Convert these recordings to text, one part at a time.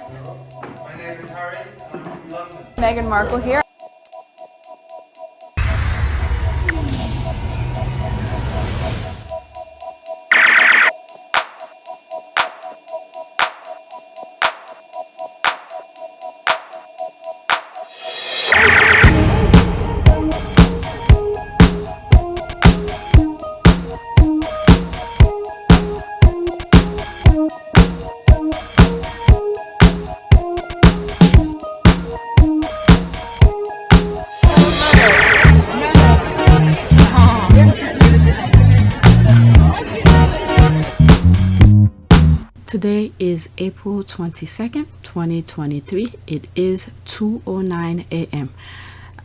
My name is Harry. I'm from London. Meghan Markle here. Today is April 22nd, 2023. It is 2:09 a.m.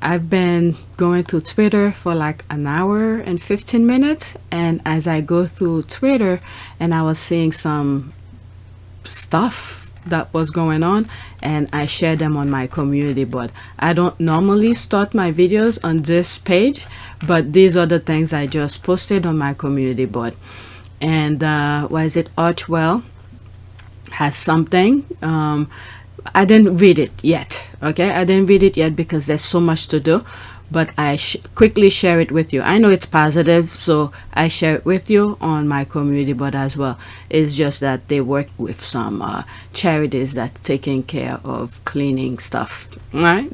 I've been going through Twitter for like an hour and 15 minutes, and as I go through Twitter and I was seeing some stuff that was going on, and I shared them on my community board. I don't normally start my videos on this page, but these are the things I just posted on my community board. And what is it, Archwell has something. I didn't read it yet. Okay, I didn't read it yet because there's so much to do, but I quickly share it with you. I know it's positive, so I share it with you on my community board as well. It's just that they work with some charities that taking care of cleaning stuff, right?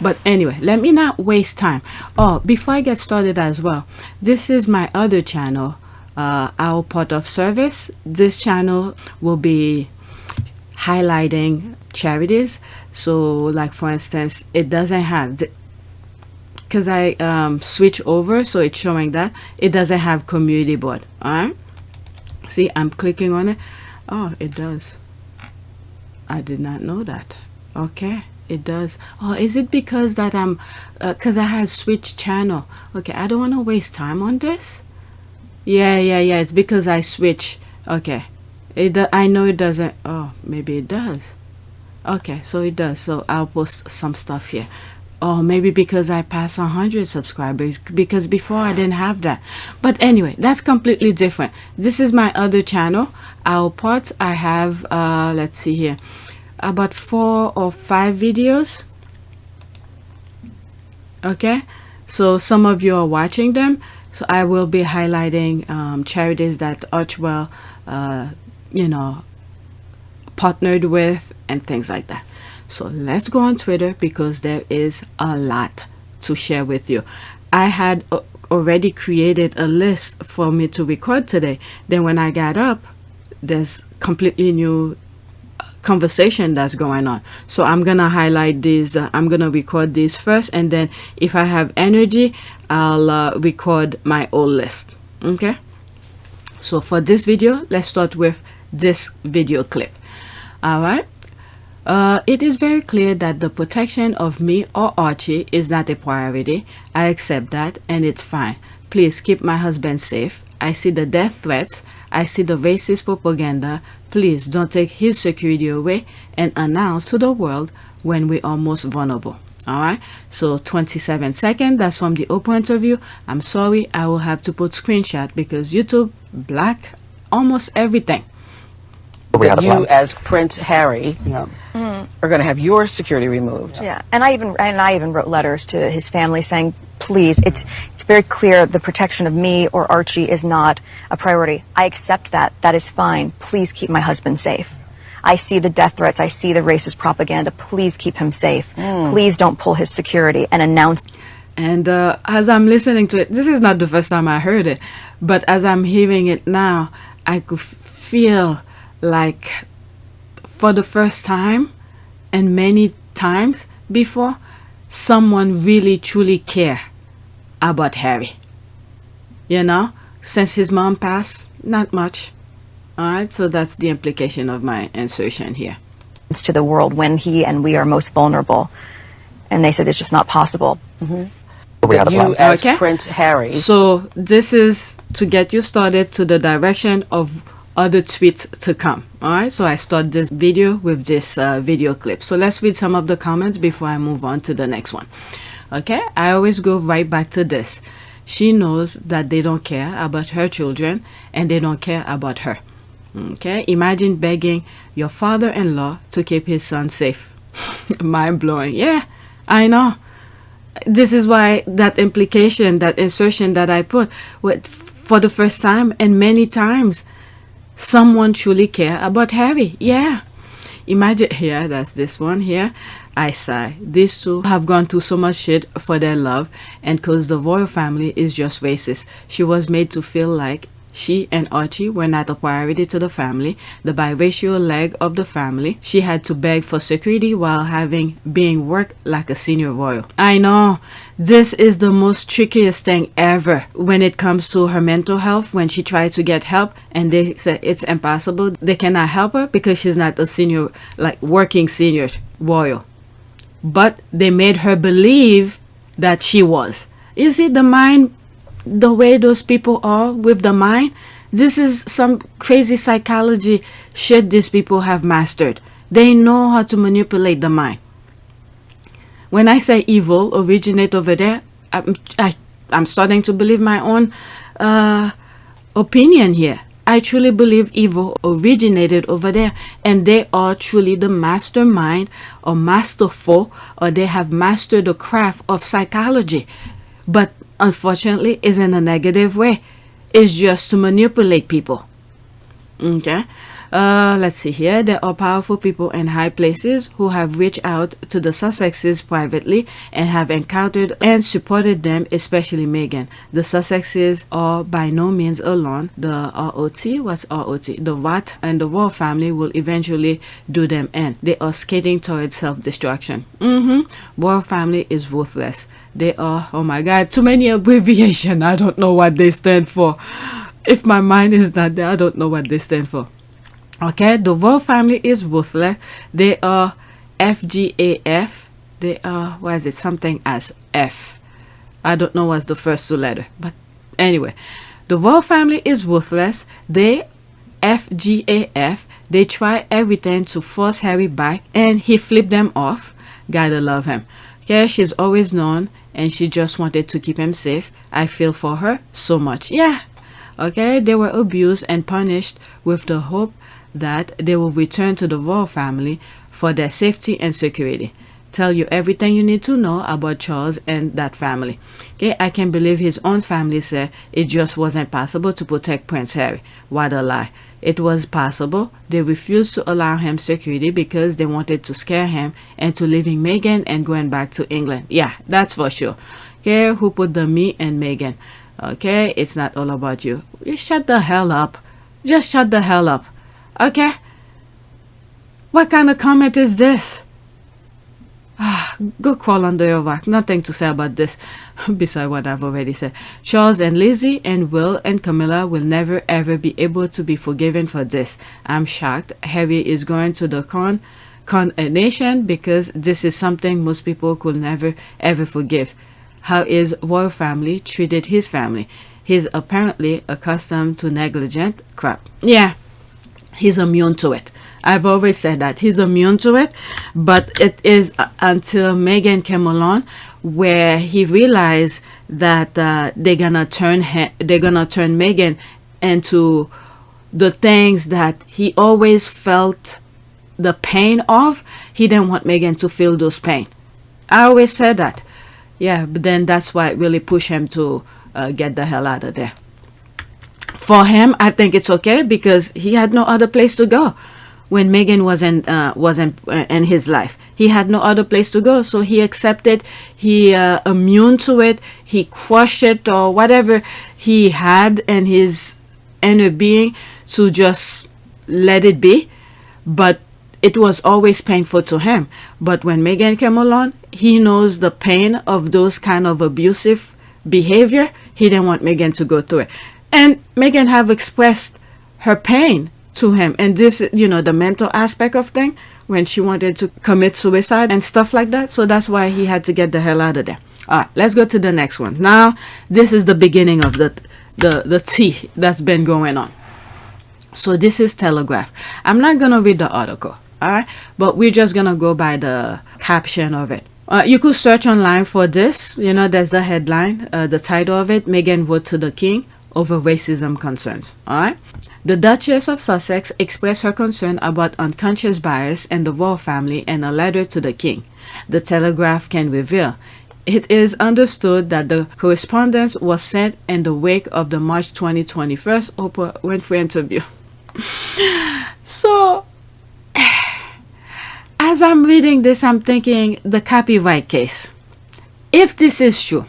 But anyway, let me not waste time. Oh, before I get started as well, this is my other channel, our part of service. This channel will be highlighting charities. So like for instance, it doesn't have because I switch over, so it's showing that it doesn't have community board. All right, see, I'm clicking on it. Oh, it does. I did not know that. Okay, it does. Oh, is it because that I'm because I had switched channel? Okay, I don't want to waste time on this. Yeah, it's because I switch. Okay, I know it doesn't. Oh, maybe it does. Okay, so it does. So I'll post some stuff here. Oh, maybe because I passed 100 subscribers, because before I didn't have that. But anyway, that's completely different. This is my other channel. Our parts, I have let's see here, about 4 or 5 videos. Okay, so some of you are watching them. So I will be highlighting charities that Archwell, you know, partnered with and things like that. So let's go on Twitter because there is a lot to share with you. I had already created a list for me to record today. Then when I got up, there's completely new conversation that's going on. So I'm gonna highlight these. I'm gonna record these first, and then if I have energy, I'll record my old list. Okay, so for this video, let's start with this video clip. All right, it is very clear that the protection of me or Archie is not a priority. I accept that, and it's fine. Please keep my husband safe. I see the death threats. I see the racist propaganda. Please don't take his security away and announce to the world when we are most vulnerable. All right, so 27 seconds. That's from the Oprah interview. I'm sorry, I will have to put screenshot because YouTube black almost everything. You as Prince Harry are going to have your security removed. Yeah, and I even wrote letters to his family saying, please, it's very clear the protection of me or Archie is not a priority. I accept that. That is fine. Please keep my husband safe. I see the death threats. I see the racist propaganda. Please keep him safe. Please don't pull his security and announce. And as I'm listening to it, this is not the first time I heard it, but as I'm hearing it now, I could feel like for the first time and many times before, someone really truly care about Harry. You know, since his mom passed, not much. All right, so that's the implication of my insertion here. To the world when he and we are most vulnerable, and they said it's just not possible. You as Prince Harry. So this is to get you started to the direction of other tweets to come. All right, so I start this video with this video clip. So let's read some of the comments before I move on to the next one. Okay, I always go right back to this. She knows that they don't care about her children and they don't care about her. Okay, imagine begging your father-in-law to keep his son safe. Mind-blowing. Yeah, I know. This is why that implication, that insertion that I put, for the first time and many times, someone truly care about Harry. Yeah. Imagine, here, that's this one here. I sigh. These two have gone through so much shit for their love, and because the royal family is just racist. She was made to feel like she and Archie were not a priority to the family, the biracial leg of the family. She had to beg for security while being worked like a senior royal. I know, this is the most trickiest thing ever when it comes to her mental health. When she tried to get help and they said it's impossible, they cannot help her because she's not a senior, like working senior royal. But they made her believe that she was. You see the mind, the way those people are with the mind. This is some crazy psychology shit these people have mastered. They know how to manipulate the mind. When I say evil originate over there, I'm starting to believe my own opinion here. I truly believe evil originated over there, and they are truly the mastermind or masterful, or they have mastered the craft of psychology. But unfortunately, is in a negative way. It's just to manipulate people. Okay. Let's see here. There are powerful people in high places who have reached out to the Sussexes privately and have encountered and supported them, especially Meghan. The Sussexes are by no means alone. The ROT, what's ROT? The Watt and the royal family will eventually do them in. They are skating towards self-destruction. Royal family is ruthless. They are, oh my God, too many abbreviation. I don't know what they stand for. If my mind is not there, I don't know what they stand for. Okay, the royal family is ruthless. They are FGAF. They are, what is it? Something as F. I don't know what's the first two letter. But anyway, the royal family is ruthless. They FGAF. They try everything to force Harry back, and he flipped them off. Gotta love him. Okay, she's always known, and she just wanted to keep him safe. I feel for her so much. Yeah. Okay, they were abused and punished with the hope that they will return to the royal family for their safety and security. Tell you everything you need to know about Charles and that family. Okay, I can't believe his own family said it just wasn't possible to protect Prince Harry. What a lie. It was possible. They refused to allow him security because they wanted to scare him into leaving Meghan and going back to England. Yeah, that's for sure. Okay, who put the me and Meghan? Okay, it's not all about you. You shut the hell up. Just shut the hell up. Okay? What kind of comment is this? Go crawl under your rock. Nothing to say about this besides what I've already said. Charles and Lizzie and Will and Camilla will never ever be able to be forgiven for this. I'm shocked. Harry is going to the coronation because this is something most people could never ever forgive. How his royal family treated his family. He's apparently accustomed to negligent crap. Yeah. He's immune to it. I've always said that he's immune to it, but it is until Meghan came along where he realized that they're gonna turn Meghan into the things that he always felt the pain of. He didn't want Meghan to feel those pain. I always said that. Yeah, but then that's why it really pushed him to get the hell out of there. For him, I think it's okay because he had no other place to go when Meghan wasn't in his life. He had no other place to go, so he accepted. He immune to it. He crushed it or whatever he had in his inner being to just let it be. But it was always painful to him. But when Meghan came along, he knows the pain of those kind of abusive behavior. He didn't want Meghan to go through it. And Meghan have expressed her pain to him. And this, you know, the mental aspect of thing, when she wanted to commit suicide and stuff like that. So that's why he had to get the hell out of there. All right, let's go to the next one. Now, this is the beginning of the tea that's been going on. So this is Telegraph. I'm not going to read the article, all right? But we're just going to go by the caption of it. You could search online for this. You know, there's the headline, the title of it, Meghan wrote to the king, over racism concerns. All right. The Duchess of Sussex expressed her concern about unconscious bias in the royal family in a letter to the king. The Telegraph can reveal. It is understood that the correspondence was sent in the wake of the March 2021 Oprah Winfrey interview. So, as I'm reading this, I'm thinking the copyright case. If this is true,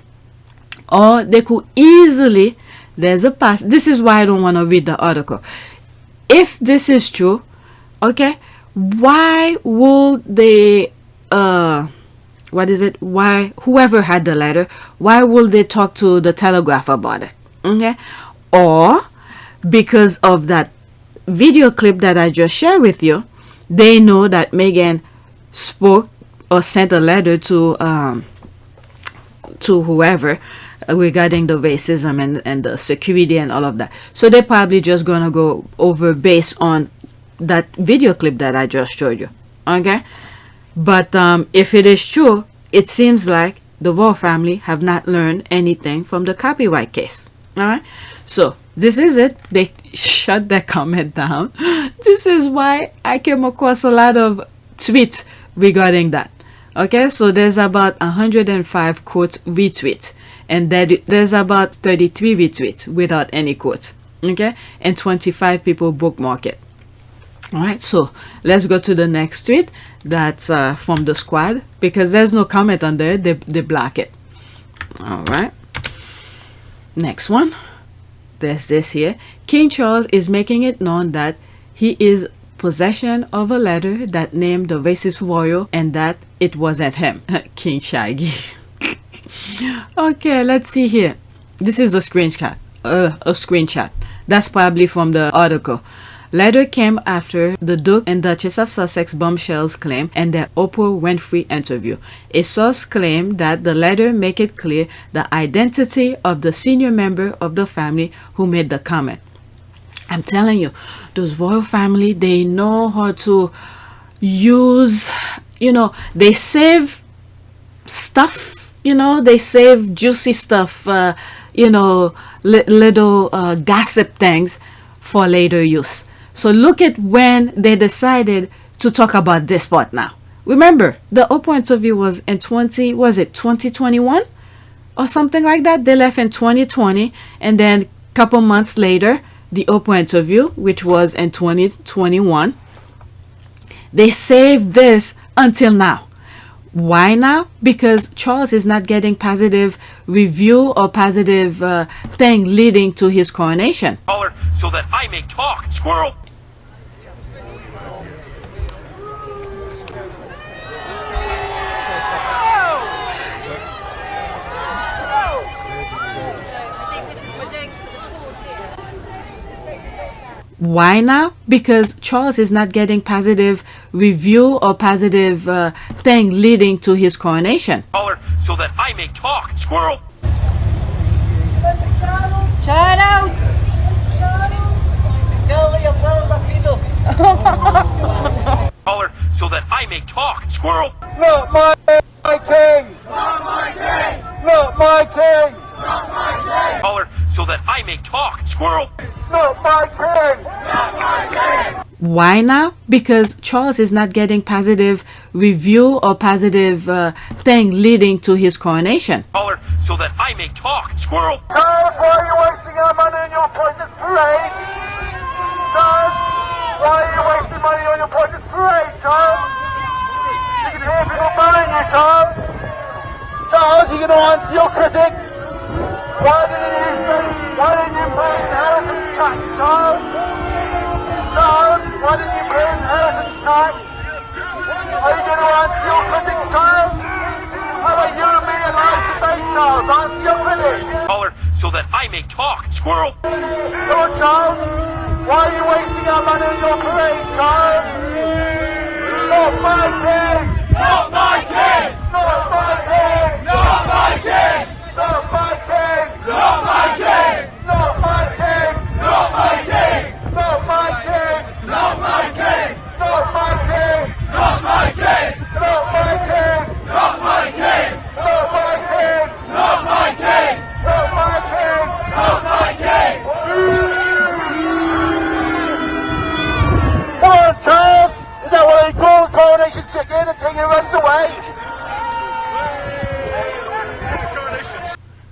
or they could easily, there's a past. This is why I don't want to read the article. If this is true, okay, why would they, why, whoever had the letter, why would they talk to the Telegraph about it? Okay, or because of that video clip that I just shared with you, they know that Meghan spoke or sent a letter to whoever regarding the racism and the security and all of that. So they're probably just gonna go over based on that video clip that I just showed you. Okay, but if it is true, it seems like the royal family have not learned anything from the copyright case. All right, so this is it. They shut that comment down. This is why I came across a lot of tweets regarding that. Okay, so there's about 105 quotes retweets, and there's about 33 retweets without any quotes. Okay, and 25 people bookmark it. All right, so let's go to the next tweet. That's from the squad, because there's no comment on there. They block it. All right, next one. There's this here. King Charles is making it known that he is possession of a letter that named the racist royal and that it wasn't him. King Shaggy. Okay, let's see here. This is a screenshot. That's probably from the article. Letter came after the Duke and Duchess of Sussex bombshells claim and their Oprah Winfrey interview. A source claimed that the letter make it clear the identity of the senior member of the family who made the comment. I'm telling you, those royal family, they know how to use, they save stuff, they save juicy stuff, little gossip things for later use. So look at when they decided to talk about this part now. Remember, the Oprah interview was in 2021 or something like that? They left in 2020, and then a couple months later, the Oprah interview, which was in 2021, they saved this until now. Why now? Because Charles is not getting positive review or positive thing leading to his coronation. So that I may talk, squirrel. Why now? Because Charles is not getting positive review or positive thing leading to his coronation. So that I may talk, squirrel. Charles! So that I may talk, squirrel. Not my king! Not my king! Not my king! Not my king! So that I may talk, squirrel. Not my king! Not my king! Why now? Because Charles is not getting positive review or positive thing leading to his coronation. So that I may talk, squirrel. Charles, why are you wasting our money on your pointless parade? Charles, why are you wasting money on your pointless parade, Charles? You can hear people buying you, Charles. Charles, you're going to answer your critics. Why didn't you pay inheritance tax, Charles? Charles, why didn't you pay inheritance tax? Are you going to answer your critics, Charles? How about you and me in live debate, Charles? Answer your critics. So that I may talk, squirrel. Come on, Charles. Why are you wasting our money on your parade, Charles? Not my king! Not my king! Not my king! Not my king! Not my king! Not my king! Not my king! Not my king! Not my king! Not my king! Not my king! Not my king! Not my king! Not my king! Not my king! Not my king! Not my king! Not my king! and he runs away.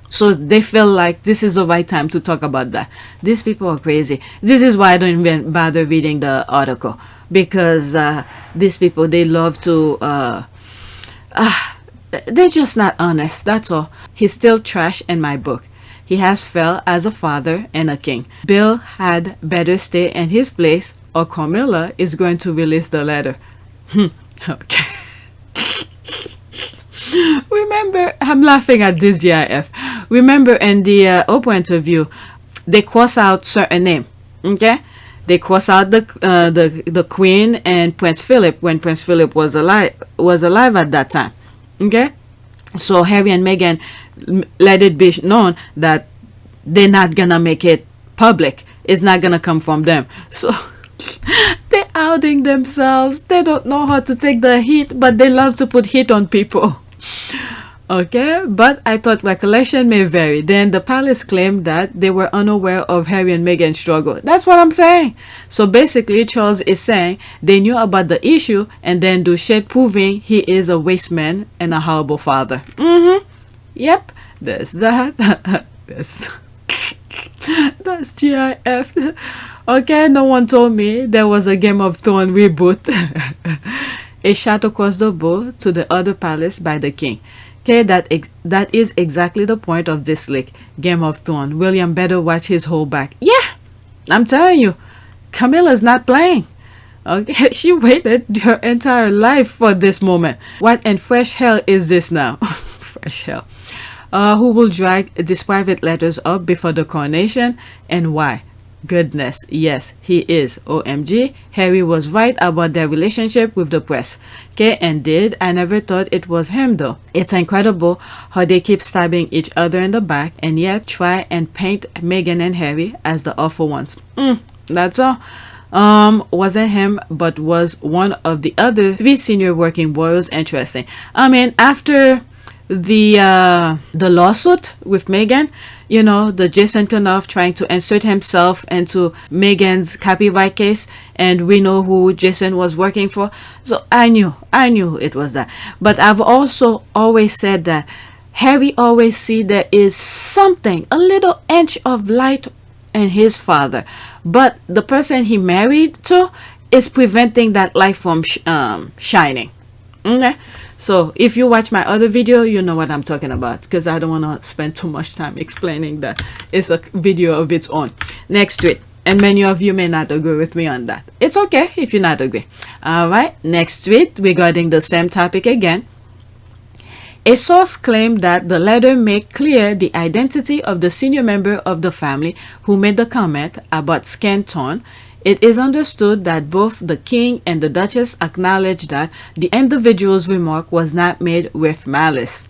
So they feel like this is the right time to talk about that. These people are crazy. This is why I don't even bother reading the article, because these people, they love to they're just not honest, that's all. He's still trash in my book. He has failed as a father and a king. Bill had better stay in his place, or Camilla is going to release the letter. Okay. Remember, I'm laughing at this GIF. Remember in the Oprah interview, they cross out certain name. Okay, they cross out the Queen and Prince Philip when Prince Philip was alive at that time. Okay, so Harry and Meghan let it be known that they're not gonna make it public. It's not gonna come from them. So they're outing themselves. They don't know how to take the heat, but they love to put heat on people. Okay, but I thought recollection may vary. Then the palace claimed that they were unaware of Harry and Meghan's struggle. That's what I'm saying. So basically, Charles is saying they knew about the issue and then do shit, proving he is a waste man and a horrible father. Yep, there's that. That's GIF. Okay, no one told me there was a Game of Thrones reboot. A shot across the bow to the other palace by the king. Okay, that is exactly the point of this leak. Game of Thrones. William better watch his whole back. Yeah, I'm telling you, Camilla's not playing. Okay, she waited her entire life for this moment. What in fresh hell is this now? Fresh hell. Who will drag these private letters up before the coronation, and why? Goodness, yes, he is. OMG, Harry was right about their relationship with the press. Okay, and I never thought it was him though. It's incredible how they keep stabbing each other in the back and yet try and paint Meghan and Harry as the awful ones. That's all. Wasn't him, but was one of the other 3 senior working royals. Interesting. I mean, after the lawsuit with Meghan, you know, the Jason Kenoff trying to insert himself into Meghan's copyright case, and we know who Jason was working for. So I knew it was that. But I've also always said that Harry always see there is something, a little inch of light in his father, but the person he married to is preventing that light from shining. Okay, so if you watch my other video, you know what I'm talking about, because I don't want to spend too much time explaining that. It's a video of its own. Next tweet, and many of you may not agree with me on that. It's okay if you not agree. All right, next tweet regarding the same topic again. A source claimed that the letter made clear the identity of the senior member of the family who made the comment about skin tone. It is understood that both the king and the duchess acknowledged that the individual's remark was not made with malice.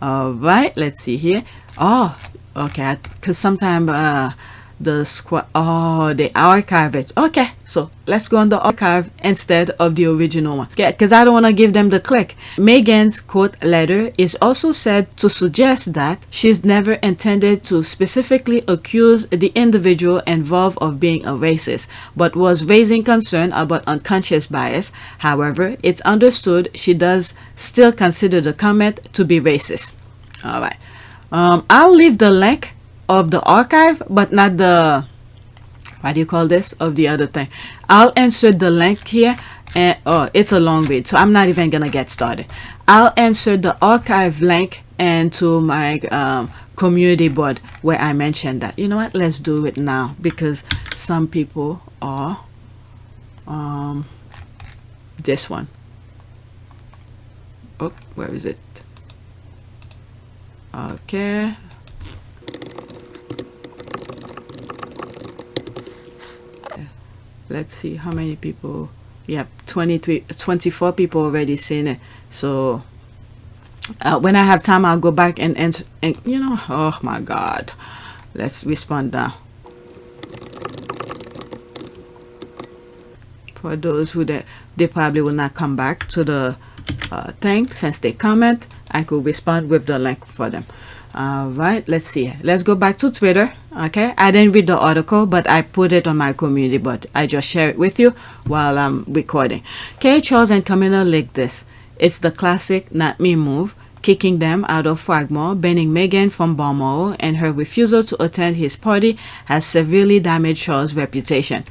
All right, let's see here. Oh, okay, because sometimes they archive it. Okay, so let's go on the archive instead of the original one. Okay, because I don't want to give them the click. Meghan's quote letter is also said to suggest that she's never intended to specifically accuse the individual involved of being a racist, but was raising concern about unconscious bias. However, it's understood she does still consider the comment to be racist. All right, I'll leave the link of the archive, but not the, what do you call this, of the other thing. I'll insert the link here, and it's a long read, so I'm not even gonna get started. I'll insert the archive link into my community board where I mentioned that. You know what, let's do it now, because some people are this one. Oh, where is it? Okay, let's see how many people. Yep, 24 people already seen it. So when I have time, I'll go back and you know, oh my god, let's respond now. For those who they probably will not come back to the thing, since they comment, I could respond with the link for them. All right, let's see, let's go back to Twitter. Okay, I didn't read the article, but I put it on my community board. I just share it with you while I'm recording. Okay, Charles and Camilla leaked this. It's the classic not me move, kicking them out of Fragmore, banning Meghan from Balmoral, and her refusal to attend his party has severely damaged Charles' reputation.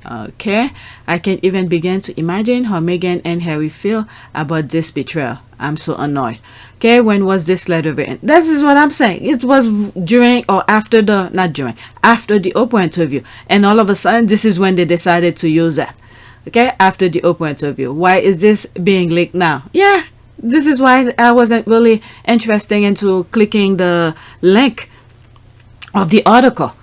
Okay, I can even begin to imagine how Meghan and Harry feel about this betrayal. I'm so annoyed. Okay, when was this letter written? This is what I'm saying. It was during or after the, not during, after the Oprah interview. And all of a sudden, this is when they decided to use that. Okay, after the Oprah interview. Why is this being leaked now? Yeah, this is why I wasn't really interested into clicking the link of the article.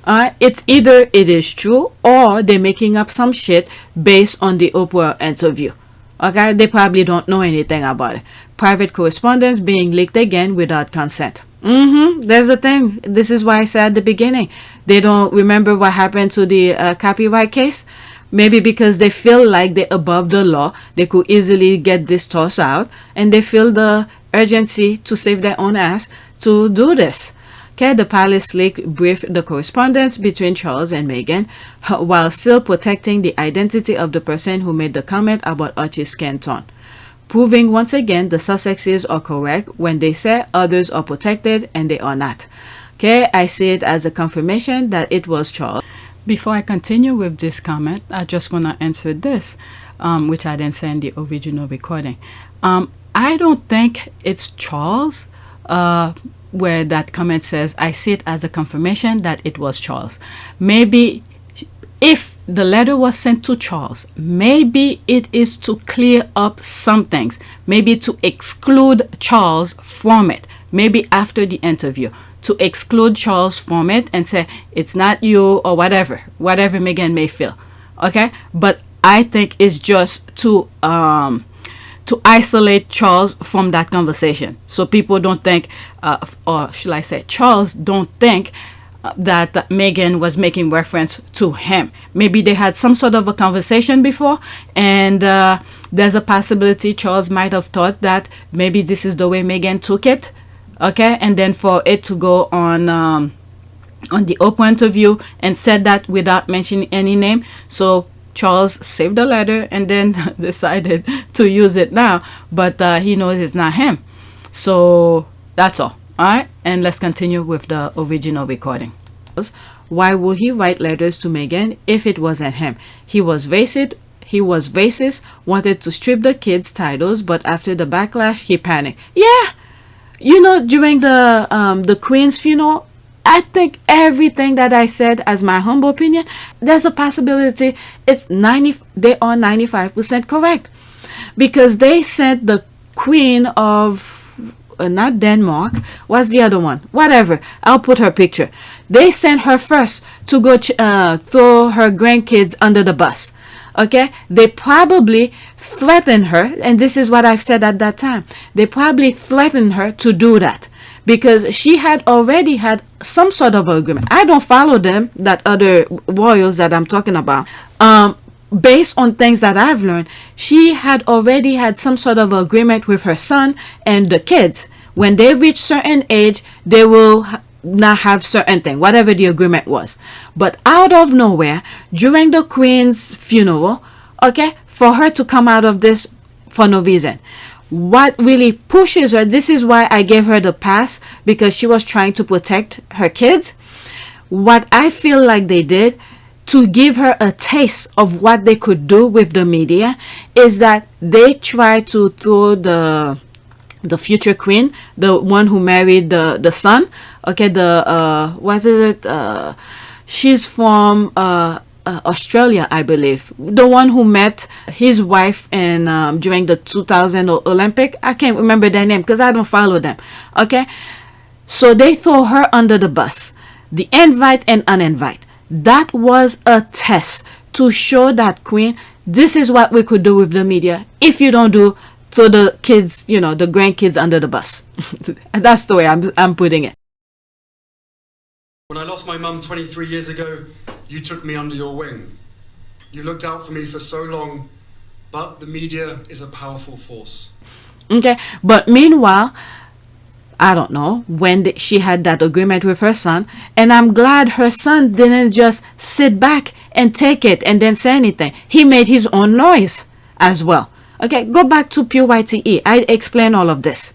It's either it is true or they're making up some shit based on the Oprah interview. Okay, they probably don't know anything about it. Private correspondence being leaked again without consent. There's a thing. This is why I said at the beginning, they don't remember what happened to the copyright case. Maybe because they feel like they're above the law, they could easily get this tossed out, and they feel the urgency to save their own ass to do this. Okay, the palace leak briefed the correspondence between Charles and Meghan while still protecting the identity of the person who made the comment about Archie's skin tone, proving once again the Sussexes are correct when they say others are protected and they are not. Okay, I see it as a confirmation that it was Charles. Before I continue with this comment, I just want to answer this, which I didn't say in the original recording. I don't think it's Charles, where that comment says, I see it as a confirmation that it was Charles. Maybe if the letter was sent to Charles, maybe it is to clear up some things, maybe to exclude Charles from it, maybe after the interview, to exclude Charles from it and say, it's not you or whatever Meghan may feel. Okay, but I think it's just to isolate Charles from that conversation, so people don't think, or should I say, Charles don't think that Meghan was making reference to him. Maybe they had some sort of a conversation before, and there's a possibility Charles might have thought that maybe this is the way Meghan took it. Okay, and then for it to go on the Oprah interview and said that without mentioning any name, so Charles saved the letter and then decided to use it now, but he knows it's not him. So that's all. All right, and let's continue with the original recording. Why would he write letters to Meghan if it wasn't him? He was racist, wanted to strip the kids' titles, but after the backlash, he panicked. Yeah, you know, during the Queen's funeral, I think everything that I said, as my humble opinion, there's a possibility they are 95% correct, because they sent the Queen of not Denmark, what's the other one? Whatever, I'll put her picture. They sent her first to go throw her grandkids under the bus. Okay, they probably threatened her, and this is what I've said at that time. They probably threatened her to do that because she had already had some sort of agreement. I don't follow them, that other royals that I'm talking about. Based on things that I've learned, she had already had some sort of agreement with her son and the kids. When they reach certain age, they will not have certain thing, whatever the agreement was. But out of nowhere, during the Queen's funeral, okay, for her to come out of this for no reason, what really pushes her, this is why I gave her the pass, because she was trying to protect her kids. What I feel like they did to give her a taste of what they could do with the media is that they tried to throw the future queen, the one who married the son, okay, what is it, she's from Australia, I believe, the one who met his wife in during the 2000 Olympic. I can't remember their name because I don't follow them. Okay, so they throw her under the bus, the invite and uninvite. That was a test to show that Queen, this is what we could do with the media if you don't do, throw the kids, you know, the grandkids under the bus. And that's the way I'm putting it. When I lost my mum 23 years ago, you took me under your wing. You looked out for me for so long, but the media is a powerful force. Okay, but meanwhile, I don't know, when she had that agreement with her son. And I'm glad her son didn't just sit back and take it and then say anything. He made his own noise as well. Okay, go back to PYTE. I explain all of this.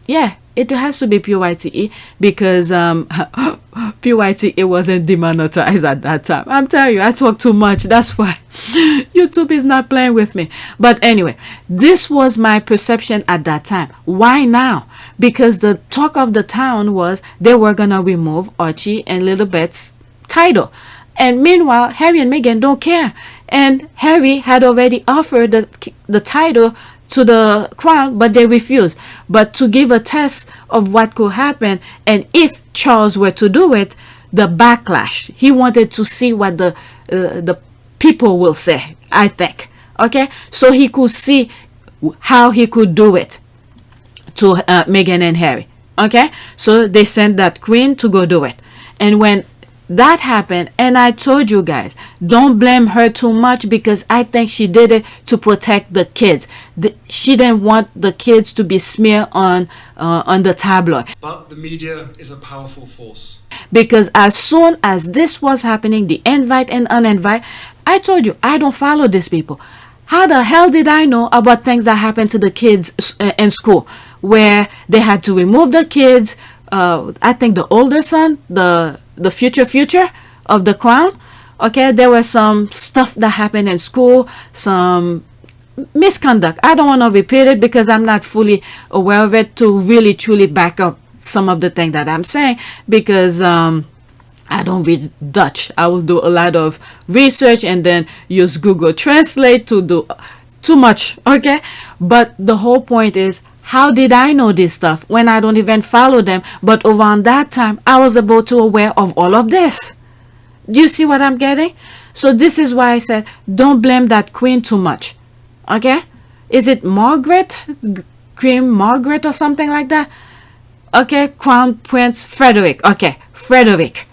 Yeah, it has to be PYTE because PYTE wasn't demonetized at that time. I'm telling you, I talk too much. That's why YouTube is not playing with me. But anyway, this was my perception at that time. Why now? Because the talk of the town was they were going to remove Archie and Little Bet's title. And meanwhile, Harry and Meghan don't care. And Harry had already offered the title to the crown, but they refused. But to give a test of what could happen, and if Charles were to do it, the backlash. He wanted to see what the people will say, I think. Okay? So he could see how he could do it to Meghan and Harry. Okay? So they sent that queen to go do it. And when that happened, and I told you guys, don't blame her too much because I think she did it to protect the kids. She didn't want the kids to be smeared on the tabloid. But the media is a powerful force. Because as soon as this was happening, the invite and uninvite, I told you, I don't follow these people. How the hell did I know about things that happened to the kids in school, where they had to remove the kids? I think the older son, the future of the crown. Okay, there was some stuff that happened in school, some misconduct. I don't want to repeat it because I'm not fully aware of it to really truly back up some of the things that I'm saying, because I don't read Dutch. I will do a lot of research and then use Google Translate to do too much. Okay, but the whole point is, how did I know this stuff when I don't even follow them? But around that time, I was able to aware of all of this. Do you see what I'm getting? So this is why I said, don't blame that queen too much. Okay? Is it Margaret? Queen Margaret or something like that? Okay, Crown Prince Frederick. Okay, Frederick.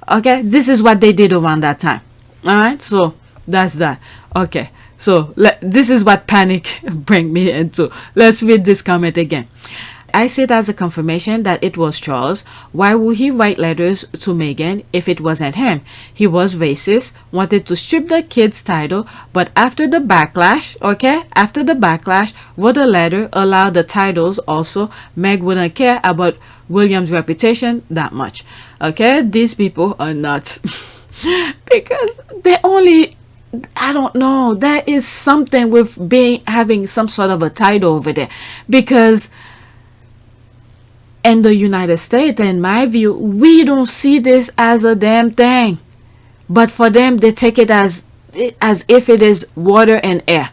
Okay, this is what they did around that time. Alright, so that's that. Okay. So this is what panic bring me into. Let's read this comment again. I see it as a confirmation that it was Charles. Why would he write letters to Meghan if it wasn't him? He was racist, wanted to strip the kid's title, but after the backlash, wrote a letter, allowed the titles also. Meg wouldn't care about William's reputation that much. Okay, these people are nuts. Because they only... I don't know. There is something with having some sort of a title over there, because in the United States, in my view, we don't see this as a damn thing, but for them, they take it as if it is water and air.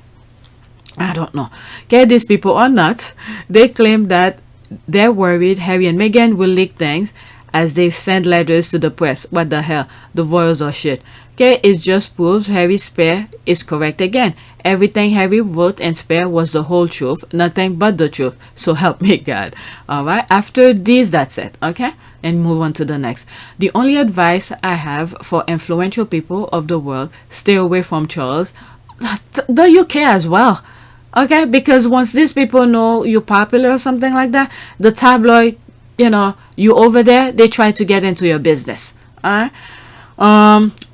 I don't know. Okay, these people are nuts. They claim that they're worried Harry and Meghan will leak things as they send letters to the press. What the hell? The royals are shit. Okay, it just proves Harry's spare is correct again. Everything Harry wrote and spare was the whole truth, nothing but the truth. So help me God. Alright, after this, that's it. Okay, and move on to the next. The only advice I have for influential people of the world, stay away from Charles. The UK as well. Okay, because once these people know you're popular or something like that, the tabloid, you over there, they try to get into your business. Alright.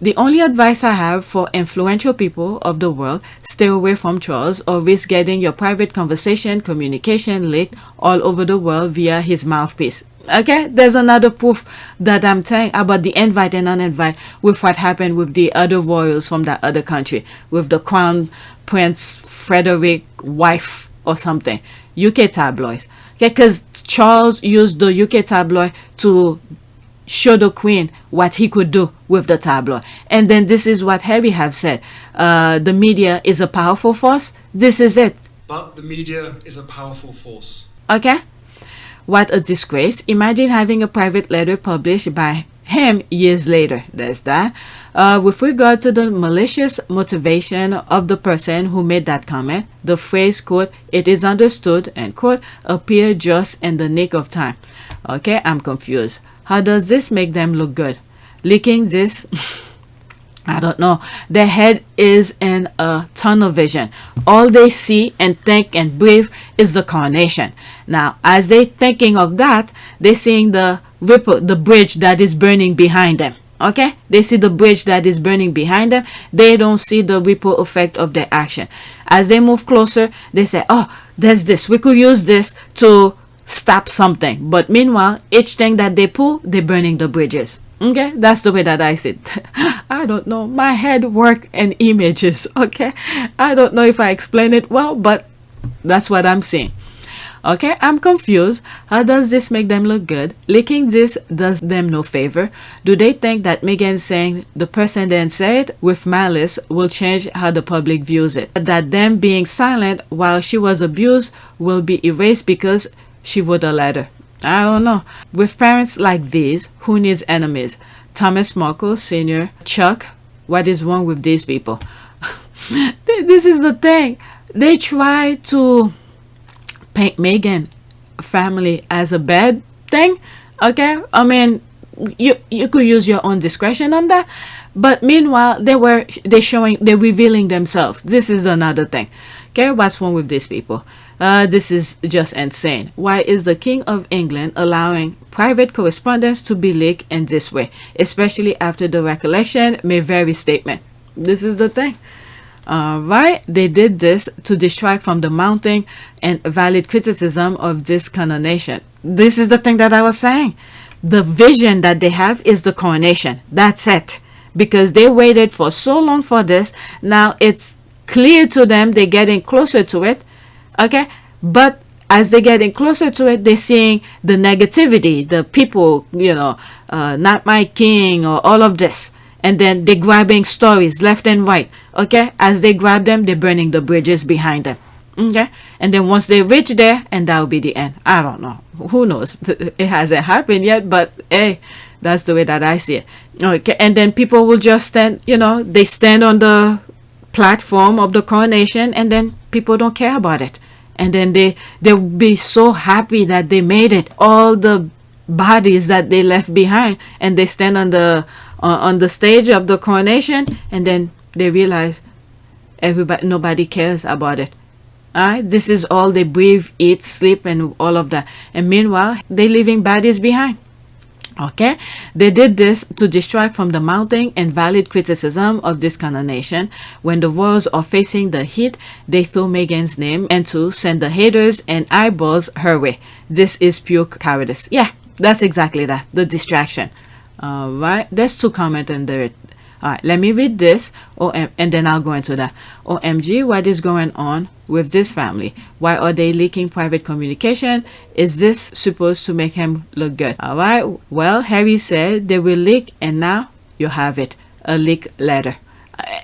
The only advice I have for influential people of the world, stay away from Charles or risk getting your private communication leaked all over the world via his mouthpiece. Okay, there's another proof that I'm saying about the invite and uninvite with what happened with the other royals from that other country, with the Crown Prince Frederick wife or something. UK tabloids. Okay, because Charles used the UK tabloid to show the queen what he could do with the tabloid. And then this is what Harry have said. The media is a powerful force. This is it. But the media is a powerful force. Okay? What a disgrace. Imagine having a private letter published by him years later. There's that. With regard to the malicious motivation of the person who made that comment, the phrase, quote, "it is understood," end quote, appeared just in the nick of time. Okay, I'm confused. How does this make them look good? Leaking this I don't know. Their head is in a tunnel vision. All they see and think and breathe is the coronation. Now, as they thinking of that, they're seeing the ripple, the bridge that is burning behind them. Okay? They see the bridge that is burning behind them. They don't see the ripple effect of their action. As they move closer, they say, oh, there's this. We could use this to stop something. But meanwhile, each thing that they pull, they're burning the bridges. Okay, that's the way that I see it. I don't know. My head work in images. Okay, I don't know if I explain it well, but that's what I'm seeing. Okay, I'm confused. How does this make them look good? Leaking this does them no favor. Do they think that Meghan saying the person then said with malice will change how the public views it? That them being silent while she was abused will be erased because she wrote a letter? I don't know. With parents like these, who needs enemies? Thomas Markle Sr., Chuck, what is wrong with these people? This is the thing. They try to paint Meghan family as a bad thing. Okay? I mean, you could use your own discretion on that. But meanwhile, they're revealing themselves. This is another thing. Okay, what's wrong with these people? This is just insane. Why is the King of England allowing private correspondence to be leaked in this way, especially after the recollection may vary statement? This is the thing. Right? They did this to distract from the mounting and valid criticism of this coronation. This is the thing that I was saying. The vision that they have is the coronation. That's it. Because they waited for so long for this. Now it's clear to them they're getting closer to it. Okay, but as they're getting closer to it, they're seeing the negativity, the people, not my king, or all of this, and then they're grabbing stories left and right. Okay, as they grab them, they're burning the bridges behind them. Okay, and then once they reach there, and that'll be the end. I don't know, who knows? It hasn't happened yet, but hey, that's the way that I see it. Okay, and then people will just stand, they stand on the platform of the coronation, and then people don't care about it, and then they'll be so happy that they made it. All the bodies that they left behind, and they stand on the stage of the coronation, and then they realize nobody cares about it. All right, this is all they breathe, eat, sleep, and all of that, and meanwhile they're leaving bodies behind. Okay, they did this to distract from the mounting and valid criticism of this coronation. When the royals are facing the heat, they throw Meghan's name and to send the haters and eyeballs her way. This is pure cowardice. Yeah, that's exactly that, the distraction. Right, there's 2 comments under it. All right, let me read this, and then I'll go into that. OMG, what is going on with this family? Why are they leaking private communication? Is this supposed to make him look good? All right, well, Harry said they will leak, and now you have it, a leak letter.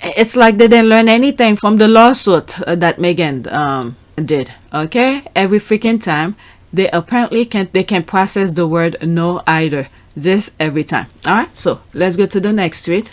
It's like they didn't learn anything from the lawsuit that Meghan did. Okay, every freaking time they apparently can process the word no either. This every time. All right, so let's go to the next tweet.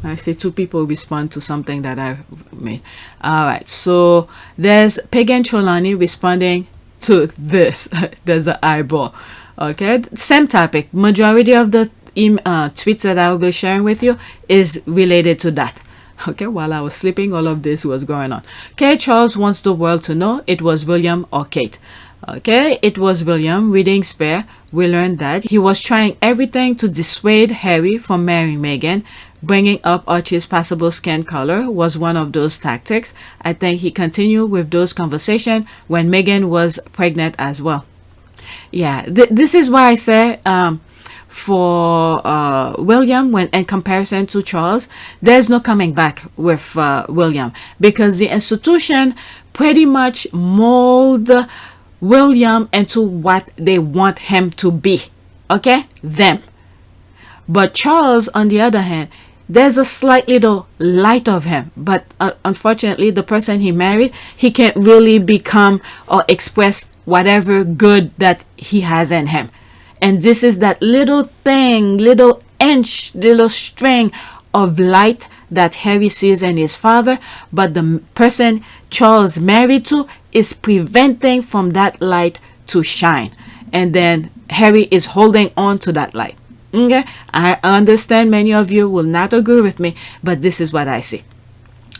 I see 2 people respond to something that I made. All right, so there's Pagan Trelawney responding to this. There's an eyeball. Okay, same topic. Majority of the tweets that I will be sharing with you is related to that. Okay, while I was sleeping, all of this was going on. Okay, Charles wants the world to know it was William or Kate. Okay, it was William. Reading Spare, we learned that he was trying everything to dissuade Harry from marrying Meghan. Bringing up Archie's possible skin color was one of those tactics. I think he continued with those conversations when Meghan was pregnant as well. Yeah, this is why I say for William, when in comparison to Charles, there's no coming back with William, because the institution pretty much mold William into what they want him to be. Okay, them. But Charles, on the other hand, there's a slight little light of him, but unfortunately the person he married, he can't really become or express whatever good that he has in him. And this is that little thing, little inch, little string of light that Harry sees in his father, but the person Charles married to is preventing from that light to shine. And then Harry is holding on to that light. Okay, I understand many of you will not agree with me, but this is what I see.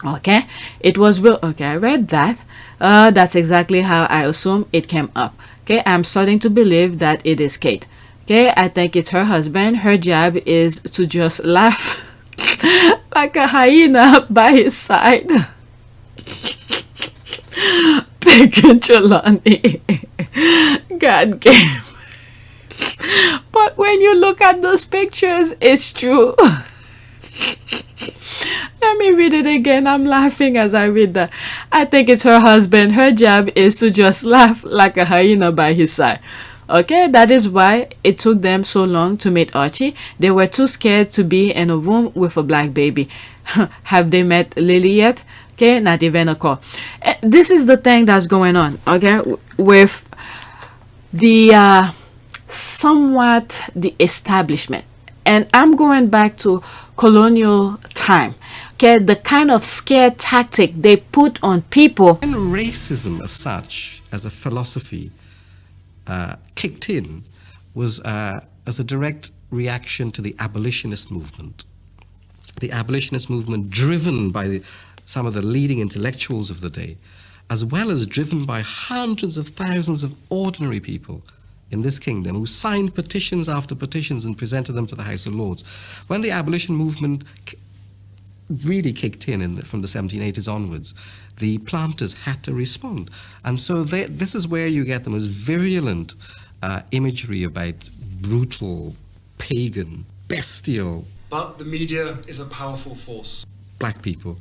Okay, it was real. Okay, I read that. That's exactly how I assume it came up. Okay, I'm starting to believe that it is Kate. Okay, I think it's her husband. Her job is to just laugh like a hyena by his side. Picking Trelawney. God damn. But when you look at those pictures, it's true. Let me read it again. I'm laughing as I read that. I think it's her husband. Her job is to just laugh like a hyena by his side. Okay, that is why it took them so long to meet Archie. They were too scared to be in a room with a black baby. Have they met Lily yet? Okay, not even a call. This is the thing that's going on, okay, with the somewhat the establishment. And I'm going back to colonial time. Okay, the kind of scare tactic they put on people. When racism as such, as a philosophy, kicked in, was as a direct reaction to the abolitionist movement. The abolitionist movement driven by some of the leading intellectuals of the day, as well as driven by hundreds of thousands of ordinary people in this kingdom who signed petitions after petitions and presented them to the House of Lords. When the abolition movement really kicked in from the 1780s onwards, the planters had to respond. And so this is where you get the most virulent imagery about brutal, pagan, bestial. But the media is a powerful force. Black people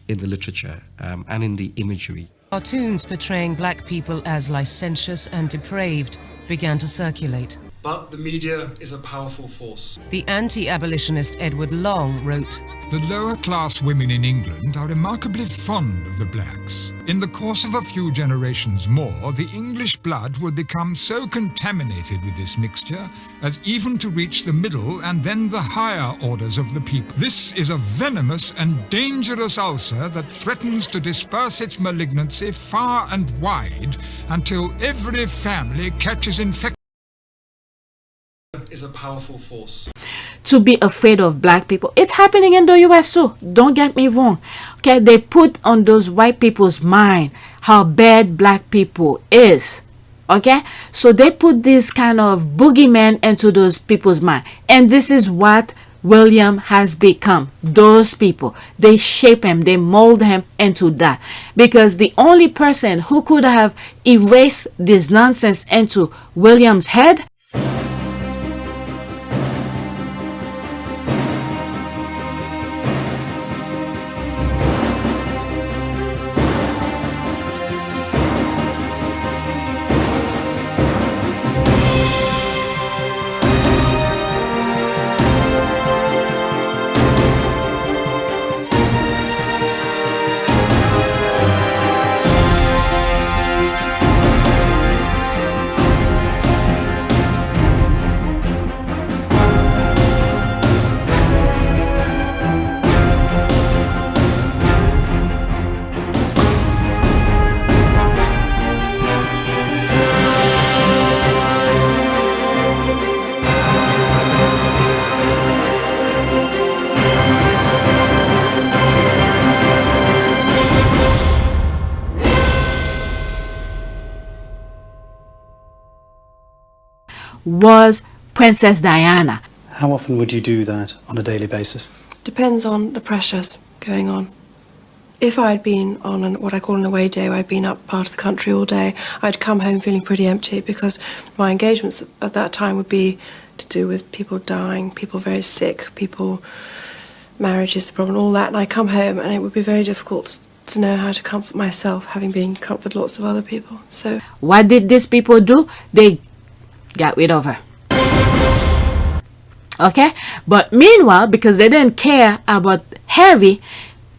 in the literature and in the imagery. Cartoons portraying black people as licentious and depraved began to circulate. But the media is a powerful force. The anti-abolitionist Edward Long wrote, "The lower class women in England are remarkably fond of the blacks. In the course of a few generations more, the English blood will become so contaminated with this mixture as even to reach the middle and then the higher orders of the people. This is a venomous and dangerous ulcer that threatens to disperse its malignancy far and wide until every family catches infection." Is a powerful force. To be afraid of black people. It's happening in the US too. Don't get me wrong. Okay, they put on those white people's mind how bad black people is. Okay, so they put this kind of boogeyman into those people's mind, and this is what William has become. Those people, they shape him, they mold him into that, because the only person who could have erased this nonsense into William's head was Princess Diana. How often would you do that on a daily basis? Depends on the pressures going on. If I'd been on what I call an away day, where I'd been up part of the country all day, I'd come home feeling pretty empty, because my engagements at that time would be to do with people dying, people very sick, people, marriage is the problem, all that, and I'd come home and it would be very difficult to know how to comfort myself, having been comforted lots of other people. So what did these people do? They got rid of her. Okay, but meanwhile, because they didn't care about Harry,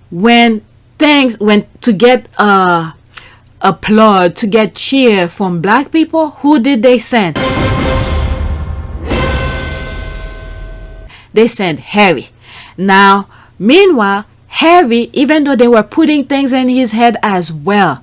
when things went to get applaud, to get cheer from black people, who did they send? They sent Harry. Now, meanwhile, Harry, even though they were putting things in his head as well,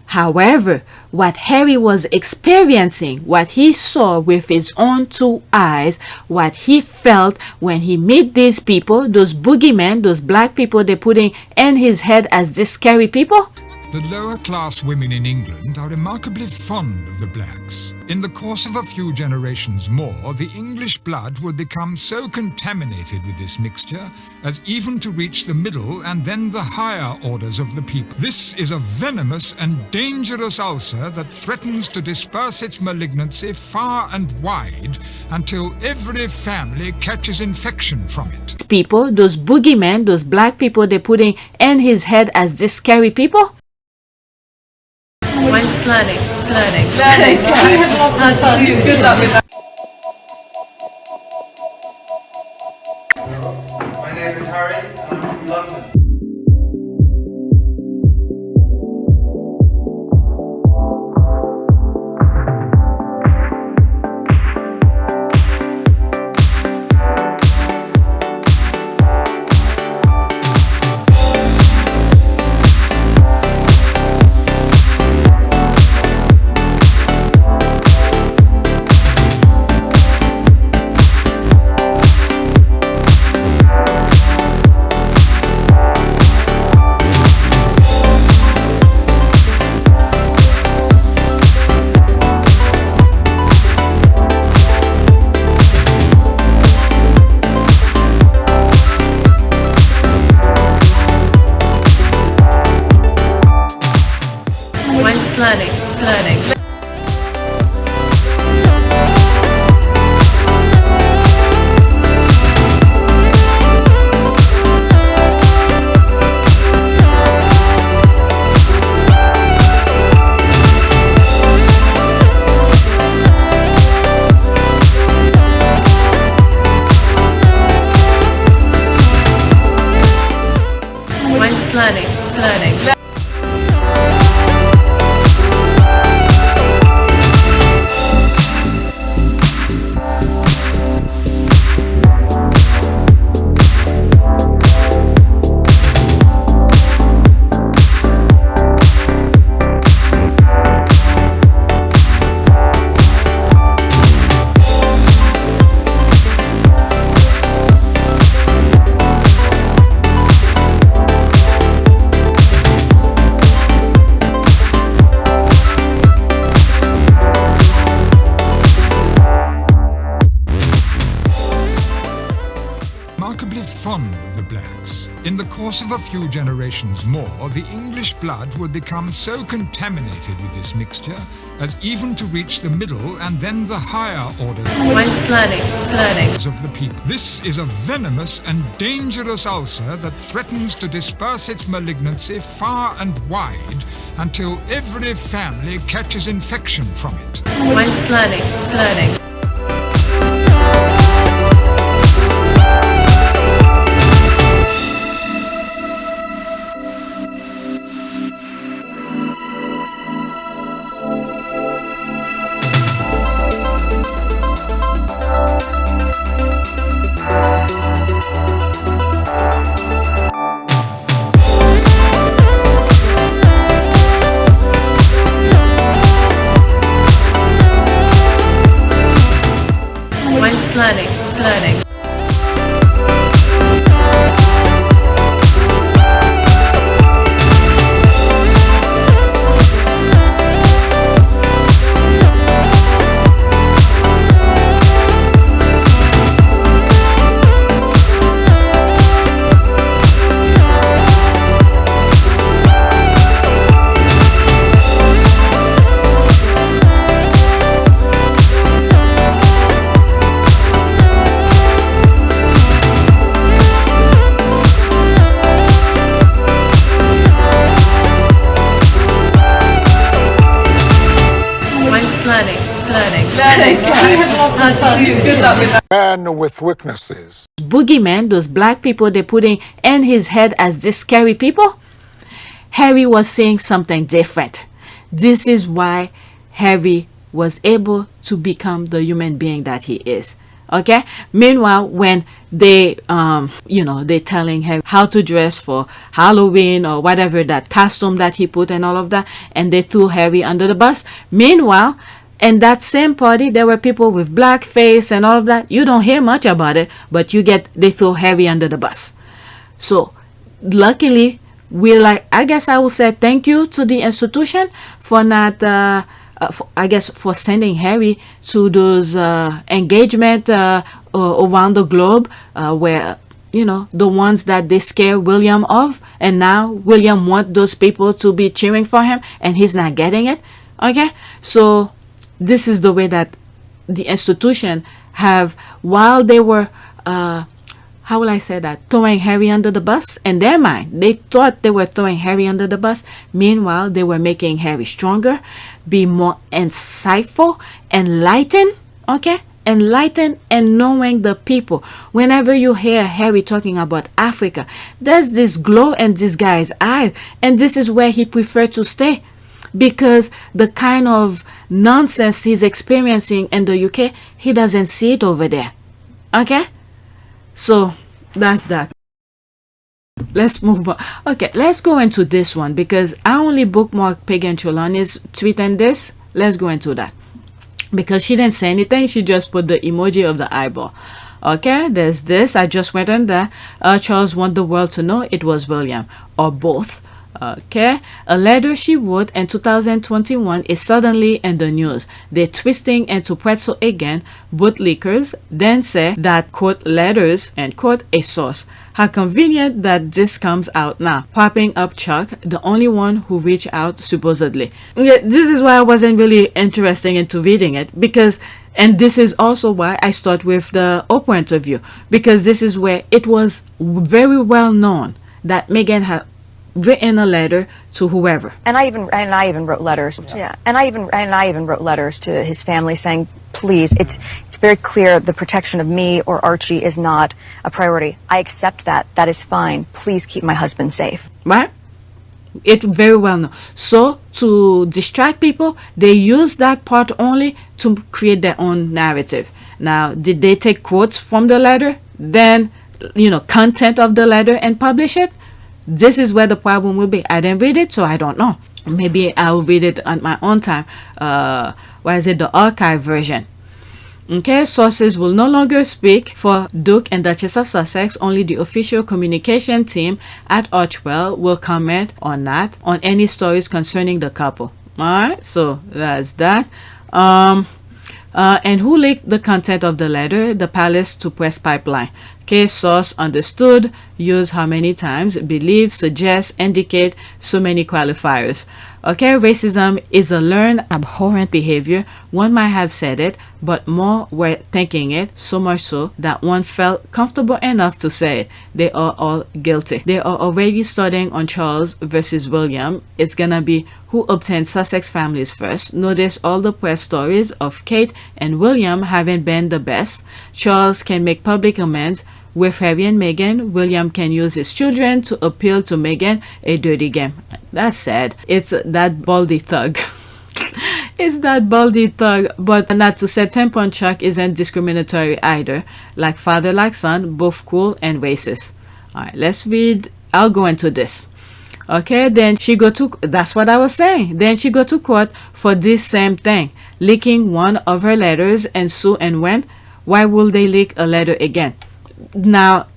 however, what Harry was experiencing, what he saw with his own two eyes, what he felt when he met these people, those boogeymen, those black people they're putting in his head as these scary people. The lower class women in England are remarkably fond of the blacks. In the course of a few generations more, the English blood will become so contaminated with this mixture as even to reach the middle and then the higher orders of the people. This is a venomous and dangerous ulcer that threatens to disperse its malignancy far and wide until every family catches infection from it. People, those boogeymen, those black people they're putting in his head as these scary people. Mine's learning. Good luck with that. My name is Harry, and I'm from London. Learning. Mine's learning. Fond of the blacks. In the course of a few generations more, the English blood will become so contaminated with this mixture as even to reach the middle and then the higher orders of the people. This is a venomous and dangerous ulcer that threatens to disperse its malignancy far and wide until every family catches infection from it. Mine's learning. Learning. Good luck with that. Man with weaknesses. Boogeymen, those black people they're putting in his head as these scary people. Harry was saying something different. This is why Harry was able to become the human being that he is. Okay. Meanwhile, when they, they're telling her how to dress for Halloween or whatever, that costume that he put and all of that, and they threw Harry under the bus. Meanwhile, in that same party, there were people with black face and all of that. You don't hear much about it, but they throw Harry under the bus. So, luckily, I guess I will say thank you to the institution for not, for sending Harry to those engagement around the globe where, the ones that they scare William of, and now William want those people to be cheering for him, and he's not getting it. Okay, so this is the way that the institution have, while they were how will I say that, throwing Harry under the bus. In their mind, they thought they were throwing Harry under the bus. Meanwhile, they were making Harry stronger, be more insightful, enlightened, okay? Enlightened and knowing the people. Whenever you hear Harry talking about Africa, there's this glow in this guy's eyes, and this is where he preferred to stay, because the kind of nonsense he's experiencing in the UK, he doesn't see it over there. Okay? So that's that. Let's move on. Okay, let's go into this one, because I only bookmarked Pagan Trelawney's tweet and this. Let's go into that, because she didn't say anything. She just put the emoji of the eyeball. Okay, there's this. I just went on there. Charles want the world to know it was William, or both. Okay, a letter she wrote in 2021 is suddenly in the news. They're twisting into pretzel again. Bootlickers then say that, quote, letters, end quote, a source. How convenient that this comes out now. Popping up Chuck, the only one who reached out supposedly. This is why I wasn't really interested into reading it, because, and this is also why I start with the Oprah interview, because this is where it was very well known that Meghan had written a letter to whoever, and I even wrote letters. Yeah, and I even wrote letters to his family saying, please, it's very clear the protection of me or Archie is not a priority. I accept that. That is fine. Please keep my husband safe. Right? It very well known. So to distract people, they use that part only to create their own narrative. Now, did they take quotes from the letter, then content of the letter, and publish it? This is where the problem will be. I didn't read it, so I don't know. Maybe I'll read it on my own time. The archive version. Okay, sources will no longer speak for Duke and Duchess of Sussex. Only the official communication team at Archwell will comment on that, on any stories concerning the couple. Alright, so that's that. And who leaked the content of the letter? The Palace to Press pipeline. Case source understood, use how many times, believe, suggest, indicate, so many qualifiers. Okay, racism is a learned, abhorrent behavior. One might have said it, but more were thinking it, so much so that one felt comfortable enough to say it. They are all guilty. They are already starting on Charles versus William. It's gonna be who obtained Sussex families first. Notice all the press stories of Kate and William haven't been the best. Charles can make public amends with Harry and Meghan. William can use his children to appeal to Meghan, a dirty game. That's sad. It's that baldy thug. It's that baldy thug. But not to say temper on Chuck isn't discriminatory either. Like father, like son, both cool and racist. Alright, let's read. I'll go into this. Okay, then she go to, that's what I was saying. Then she go to court for this same thing. Leaking one of her letters, and sue and went. Why will they leak a letter again? Now,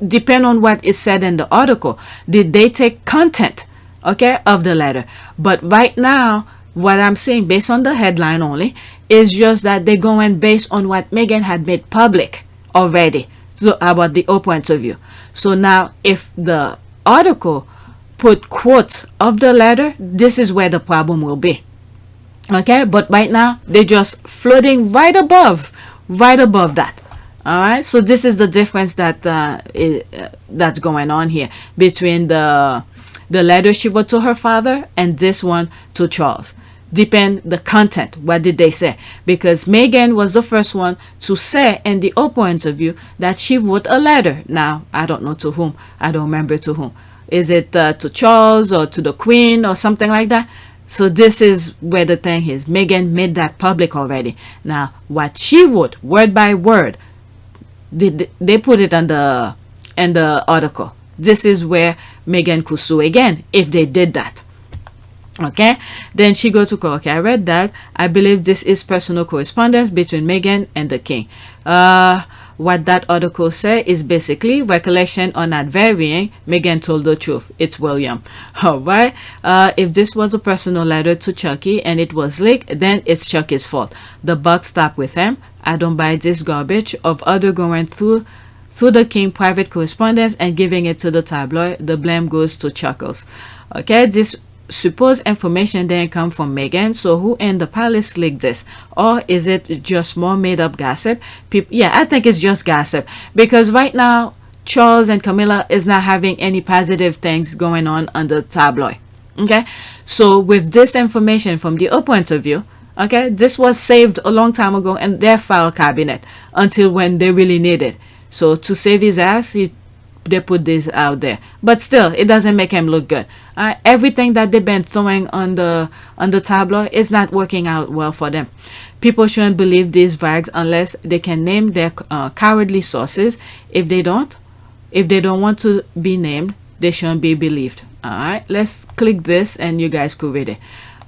depend on what is said in the article. Did they take content, okay, of the letter? But right now, what I'm saying, based on the headline only, is just that they're going based on what Meghan had made public already, so about the Oprah interview. So now, if the article put quotes of the letter, this is where the problem will be. Okay, but right now, they're just floating right above that. All right, so this is the difference that that's going on here between the letter she wrote to her father and this one to Charles. Depend the content. What did they say? Because Meghan was the first one to say in the Oprah interview that she wrote a letter. Now, I don't know to whom. I don't remember to whom. Is it to Charles or to the Queen or something like that? So this is where the thing is. Meghan made that public already. Now, what she wrote, word by word, they put it in the article. This is where Meghan could sue again if they did that. Okay, then she go to court. Okay, I read that. I believe this is personal correspondence between Meghan and the king. What that article say is basically recollection are not varying. Meghan told the truth. It's William. Alright. If this was a personal letter to Chucky and it was leaked, then it's Chucky's fault. The buck stopped with him. I don't buy this garbage of other going through the king private correspondence and giving it to the tabloid. The blame goes to Chuckles. Okay, this supposed information didn't come from Meghan, so who in the palace leaked this? Or is it just more made up gossip? Yeah, I think it's just gossip, because right now Charles and Camilla is not having any positive things going on the tabloid. Okay, so with this information from the Oprah interview, okay, this was saved a long time ago in their file cabinet until when they really need it. So to save his ass, they put this out there, but still it doesn't make him look good. Everything that they've been throwing on the tabloid is not working out well for them. People shouldn't believe these rags unless they can name their cowardly sources. If they don't want to be named, they shouldn't be believed. All right, let's click this and you guys could read it.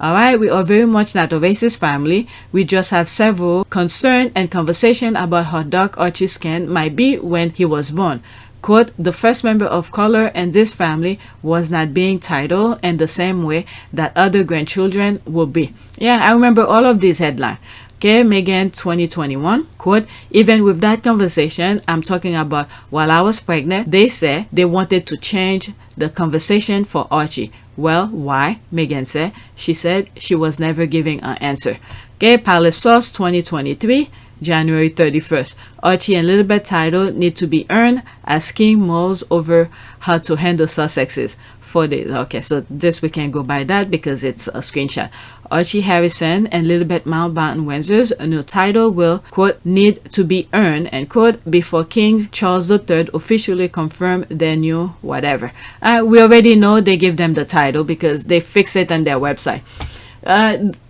Alright, we are very much not a racist family. We just have several concern and conversation about how dark Archie's skin might be when he was born. Quote, the first member of color in this family was not being titled in the same way that other grandchildren will be. Yeah, I remember all of these headlines. Okay, Meghan 2021, quote, even with that conversation, I'm talking about while I was pregnant, they said they wanted to change the conversation for Archie. Well, why? Meghan said. She said she was never giving an answer. Okay, Palace Source 2023, January 31st. Archie and Lilibet title need to be earned as King mulls over how to handle Sussexes. 4 days. Okay, so this we can go by that because it's a screenshot. Archie Harrison and Lilibet Mountbatten Windsor's new title will, quote, need to be earned, end quote, before King Charles III officially confirm their new whatever. We already know they give them the title because they fix it on their website.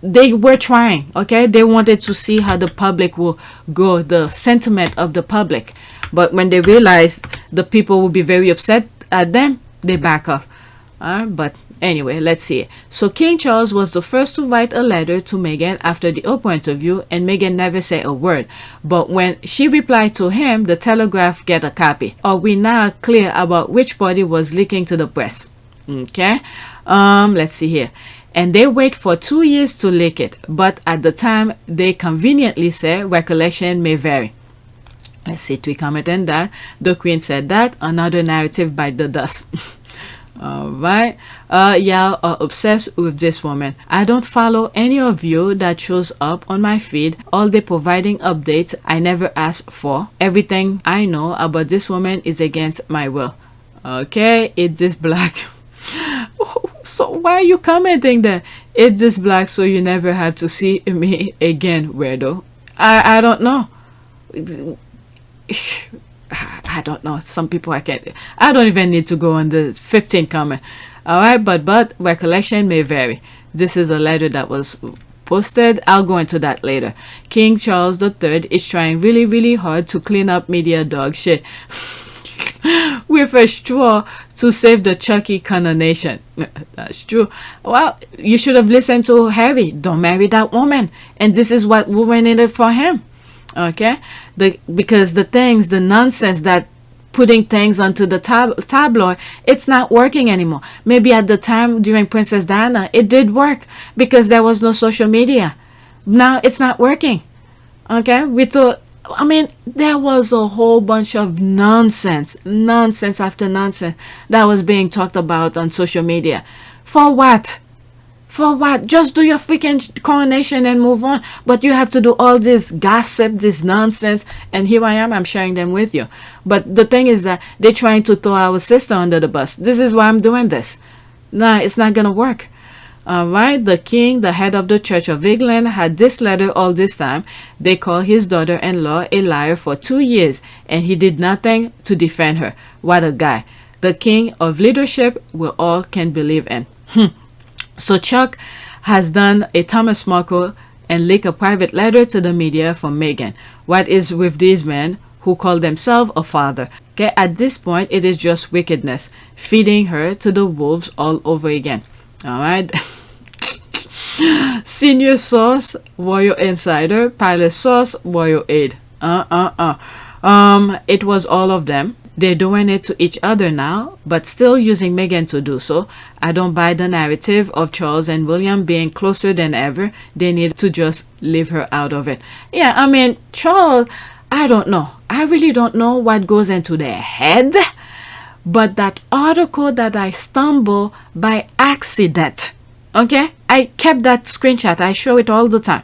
They were trying, okay? They wanted to see how the public will go, the sentiment of the public. But when they realized the people will be very upset at them, they back off. But anyway, let's see. So King Charles was the first to write a letter to Meghan after the Oprah interview, and Meghan never said a word. But when she replied to him, the Telegraph get a copy. Are we now clear about which party was leaking to the press? Okay. Let's see here. And they wait for 2 years to leak it, but at the time they conveniently say recollection may vary. Let's see, tweet comment on that. The Queen said that. Another narrative by the dust. Alright. Y'all are obsessed with this woman. I don't follow any of you that shows up on my feed. All they providing updates I never asked for. Everything I know about this woman is against my will. Okay, it's this black. So why are you commenting that? It's this black so you never have to see me again, weirdo. I don't know. I don't know. Some people I don't even need to go on the 15 comment. Alright, but recollection may vary. This is a letter that was posted. I'll go into that later. King Charles III is trying really, really hard to clean up media dog shit with a straw to save the Chucky connotation. That's true. Well, you should have listened to Harry. Don't marry that woman. And this is what ruined for him. Okay, because the nonsense that putting things onto the tabloid, it's not working anymore. Maybe at the time during Princess Diana, it did work because there was no social media. Now it's not working. Okay, we thought, I mean, there was a whole bunch of nonsense after nonsense that was being talked about on social media. For what? For what? Just do your freaking coronation and move on. But you have to do all this gossip, this nonsense. And here I am, I'm sharing them with you. But the thing is that they're trying to throw our sister under the bus. This is why I'm doing this. Nah, it's not going to work. Alright, the king, the head of the Church of England, had this letter all this time. They call his daughter-in-law a liar for 2 years. And he did nothing to defend her. What a guy. The king of leadership we all can believe in. So Chuck has done a Thomas Markle and leak a private letter to the media from Meghan. What is with these men who call themselves a father? Okay, at this point, it is just wickedness, feeding her to the wolves all over again. All right. Senior source, Royal Insider. Palace source, Royal Aid. It was all of them. They're doing it to each other now, but still using Meghan to do so. I don't buy the narrative of Charles and William being closer than ever. They need to just leave her out of it. Yeah, I mean, Charles, I don't know. I really don't know what goes into their head. But that article that I stumbled by accident, okay? I kept that screenshot. I show it all the time.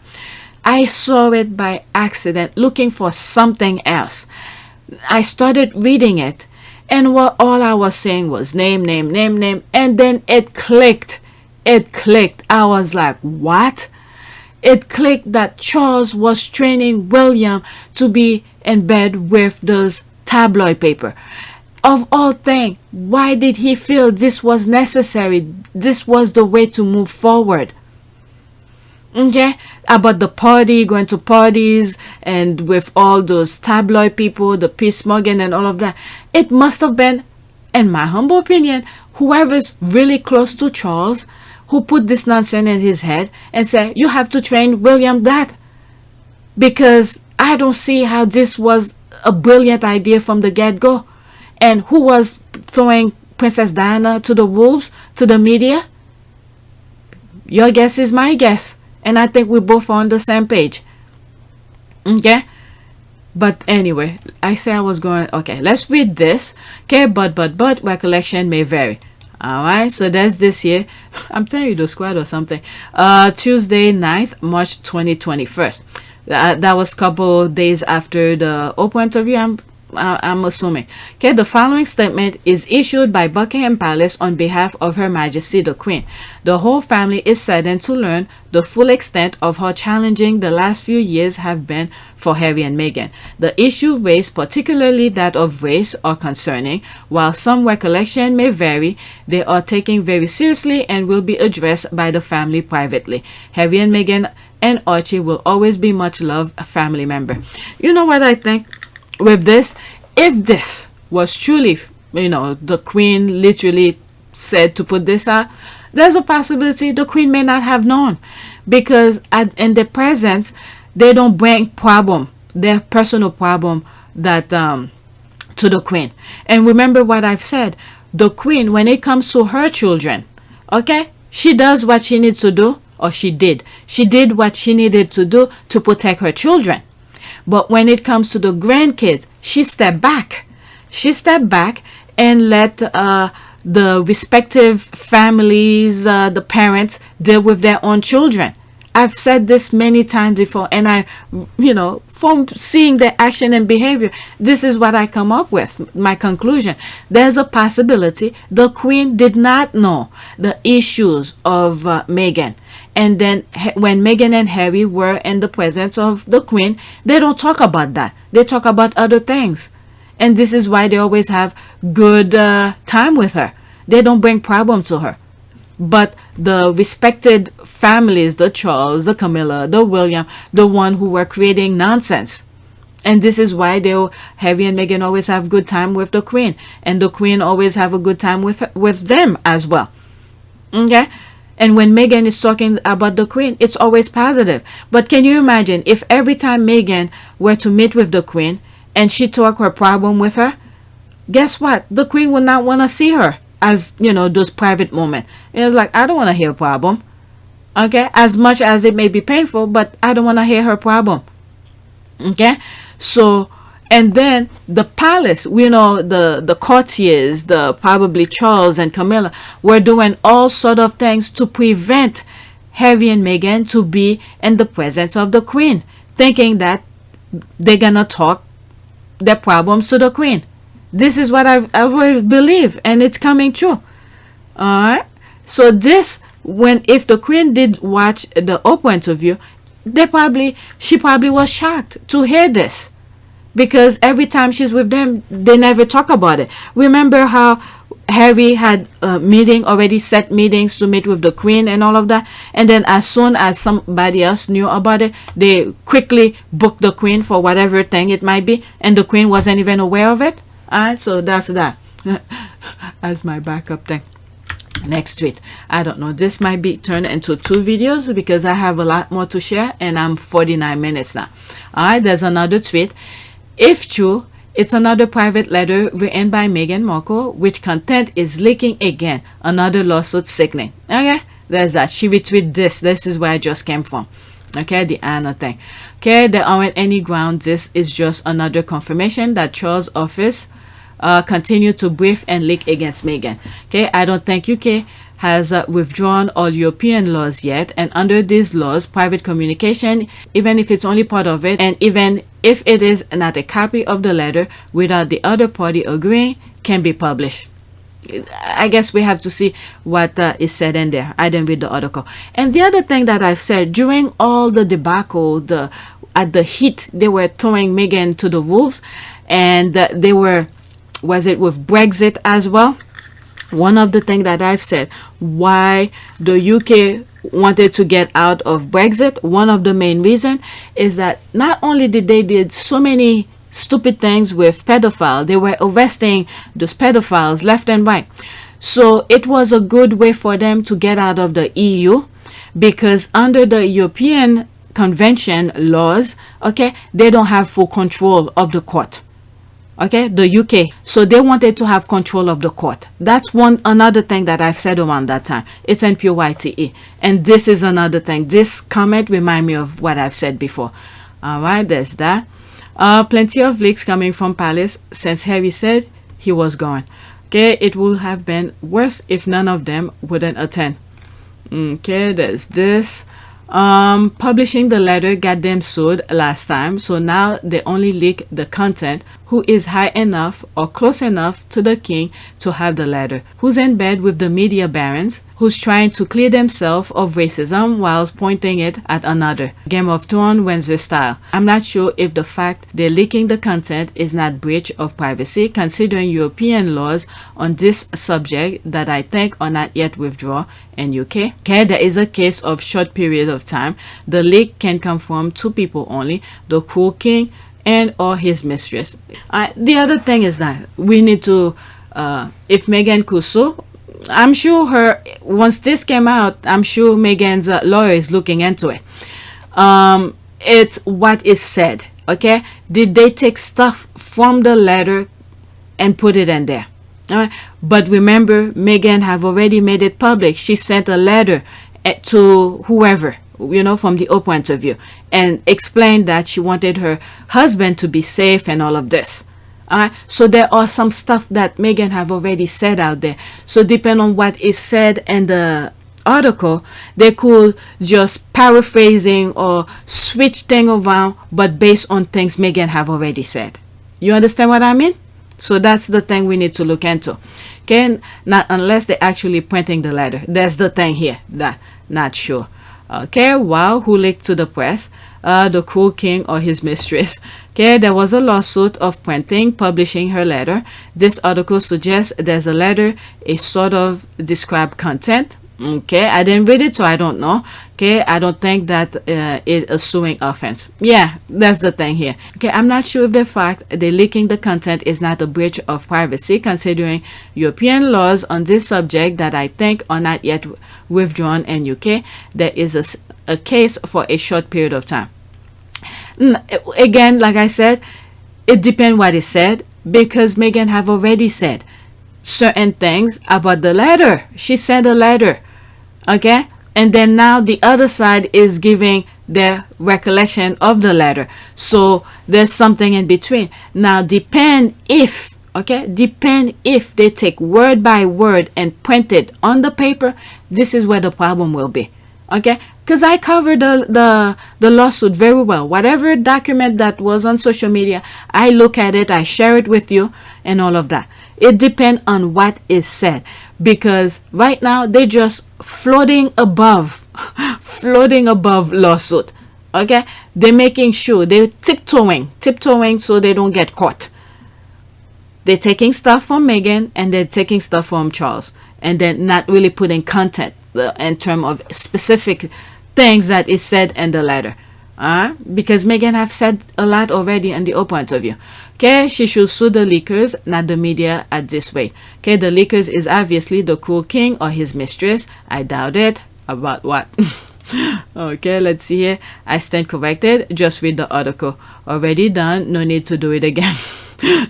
I saw it by accident looking for something else. I started reading it, and what all I was saying was name, and then it clicked. I was like, what? It clicked that Charles was training William to be in bed with those tabloid paper. Of all things, why did he feel this was necessary? This was the way to move forward. Okay, about the party, going to parties, and with all those tabloid people, the Piers Morgan and all of that. It must have been, in my humble opinion, whoever's really close to Charles who put this nonsense in his head and said, you have to train William that. Because I don't see how this was a brilliant idea from the get-go. And who was throwing Princess Diana to the wolves, to the media? Your guess is my guess. And I think we both are on the same page. Okay? But anyway, I say I was going, okay, let's read this. Okay, but, recollection may vary. Alright, so that's this year. I'm telling you the squad or something. Tuesday 9th, March 2021. That was a couple days after the Oprah interview, I'm assuming. Okay, the following statement is issued by Buckingham Palace on behalf of Her Majesty the Queen. The whole family is saddened to learn the full extent of how challenging the last few years have been for Harry and Meghan. The issue raised, particularly that of race, are concerning. While some recollection may vary, they are taken very seriously and will be addressed by the family privately. Harry and Meghan and Archie will always be much loved family member. You know what I think? With this, if this was truly, the Queen literally said to put this out, there's a possibility the Queen may not have known, because in the presence, they don't bring their personal problem that to the Queen. And remember what I've said, the Queen, when it comes to her children, okay, she does what she needs to do, or she did what she needed to do to protect her children. But when it comes to the grandkids, she stepped back. She stepped back and let the respective families, the parents, deal with their own children. I've said this many times before, and from seeing their action and behavior, this is what I come up with, my conclusion. There's a possibility the Queen did not know the issues of Meghan. And then when Meghan and Harry were in the presence of the Queen, they don't talk about that. They talk about other things. And this is why they always have good time with her. They don't bring problems to her. But the respected families, the Charles, the Camilla, the William, the one who were creating nonsense. And this is why Harry and Meghan always have good time with the Queen. And the Queen always have a good time with them as well. Okay? And when Meghan is talking about the Queen, it's always positive. But can you imagine if every time Meghan were to meet with the Queen and she talk her problem with her, guess what? The Queen would not want to see her as, those private moments. It's like, I don't want to hear a problem. Okay? As much as it may be painful, but I don't want to hear her problem. Okay? So, and then the palace, the courtiers, probably Charles and Camilla, were doing all sort of things to prevent Harry and Meghan to be in the presence of the Queen, thinking that they're gonna talk their problems to the Queen. This is what I always believe, and it's coming true. All right. So if the Queen did watch the Oprah interview, she probably was shocked to hear this. Because every time she's with them, they never talk about it. Remember how Harry had a meeting, already set meetings to meet with the Queen and all of that. And then as soon as somebody else knew about it, they quickly booked the Queen for whatever thing it might be. And the Queen wasn't even aware of it. Alright, so that's that. As my backup thing. Next tweet. I don't know. This might be turned into 2 videos because I have a lot more to share and I'm 49 minutes now. Alright, there's another tweet. If true, it's another private letter written by Meghan Markle, which content is leaking again. Another lawsuit sickening. Okay, there's that. She retweeted this. This is where I just came from. Okay, the Anna thing. Okay, there aren't any grounds. This is just another confirmation that Charles' office continue to brief and leak against Meghan. Okay, I don't think UK has withdrawn all European laws yet, and under these laws, private communication, even if it's only part of it, and even if it is not a copy of the letter without the other party agreeing, can be published. I guess we have to see what is said in there. I didn't read the article. And the other thing that I've said, during all the debacle, at the heat, they were throwing Meghan to the wolves, and they were, was it with Brexit as well? One of the things that I've said, why the UK wanted to get out of Brexit, one of the main reasons is that not only did they did so many stupid things with pedophiles, they were arresting those pedophiles left and right. So it was a good way for them to get out of the EU, because under the European Convention laws, okay, they don't have full control of the court. Okay, the UK. So they wanted to have control of the court. That's another thing that I've said around that time. It's in PYTE. And this is another thing. This comment reminds me of what I've said before. Alright, there's that. Plenty of leaks coming from Palace since Harry said he was gone. Okay, it would have been worse if none of them wouldn't attend. Okay, there's this. Publishing the letter got them sued last time, so now they only leak the content. Who is high enough or close enough to the king to have the letter? Who's in bed with the media barons? Who's trying to clear themselves of racism whilst pointing it at another? Game of Thrones Wednesday style. I'm not sure if the fact they're leaking the content is not breach of privacy, considering European laws on this subject that I think are not yet withdrawn in UK. Okay, there is a case of short period of time. The leak can come from 2 people only, the cruel king and or his mistress. The other thing is that we need to, if Meghan could sue, I'm sure once this came out, I'm sure Meghan's lawyer is looking into it. It's what is said. Okay, did they take stuff from the letter and put it in there? But remember, Meghan have already made it public. She sent a letter to whoever, you know, from the Oprah interview, and explained that she wanted her husband to be safe and all of this. So there are some stuff that Meghan have already said out there. So depending on what is said in the article, they could just paraphrasing or switch things around, but based on things Meghan have already said. You understand what I mean? So that's the thing we need to look into. Okay, not unless they're actually printing the letter. That's the thing here. That not sure. Okay, wow, who leaked to the press? The cruel king or his mistress. Okay, there was a lawsuit of printing, publishing her letter. This article suggests there's a letter, a sort of described content. Okay, I didn't read it, so I don't know. Okay, I don't think that it is suing offense. Yeah, that's the thing here. Okay, I'm not sure if the fact they leaking the content is not a breach of privacy, considering European laws on this subject that I think are not yet withdrawn in UK. There is a case for a short period of time. Again, like I said, it depends what is said, because Meghan have already said certain things about the letter. She sent a letter. Okay, and then now the other side is giving their recollection of the letter. So there's something in between. Now depend if they take word by word and print it on the paper, this is where the problem will be. Okay, because I covered the lawsuit very well. Whatever document that was on social media, I look at it, I share it with you and all of that. It depends on what is said, because right now they're just floating above lawsuit. Okay, they're making sure they're tiptoeing so they don't get caught. they're taking stuff from Meghan and they're taking stuff from Charles, and then not really putting content in terms of specific things that is said in the letter. Because Meghan have said a lot already in the Oprah interview. Okay, she should sue the leakers, not the media at this rate. Okay, the leakers is obviously the cool king or his mistress. I doubt it. About what? Okay, let's see here. I stand corrected. Just read the article. Already done. No need to do it again.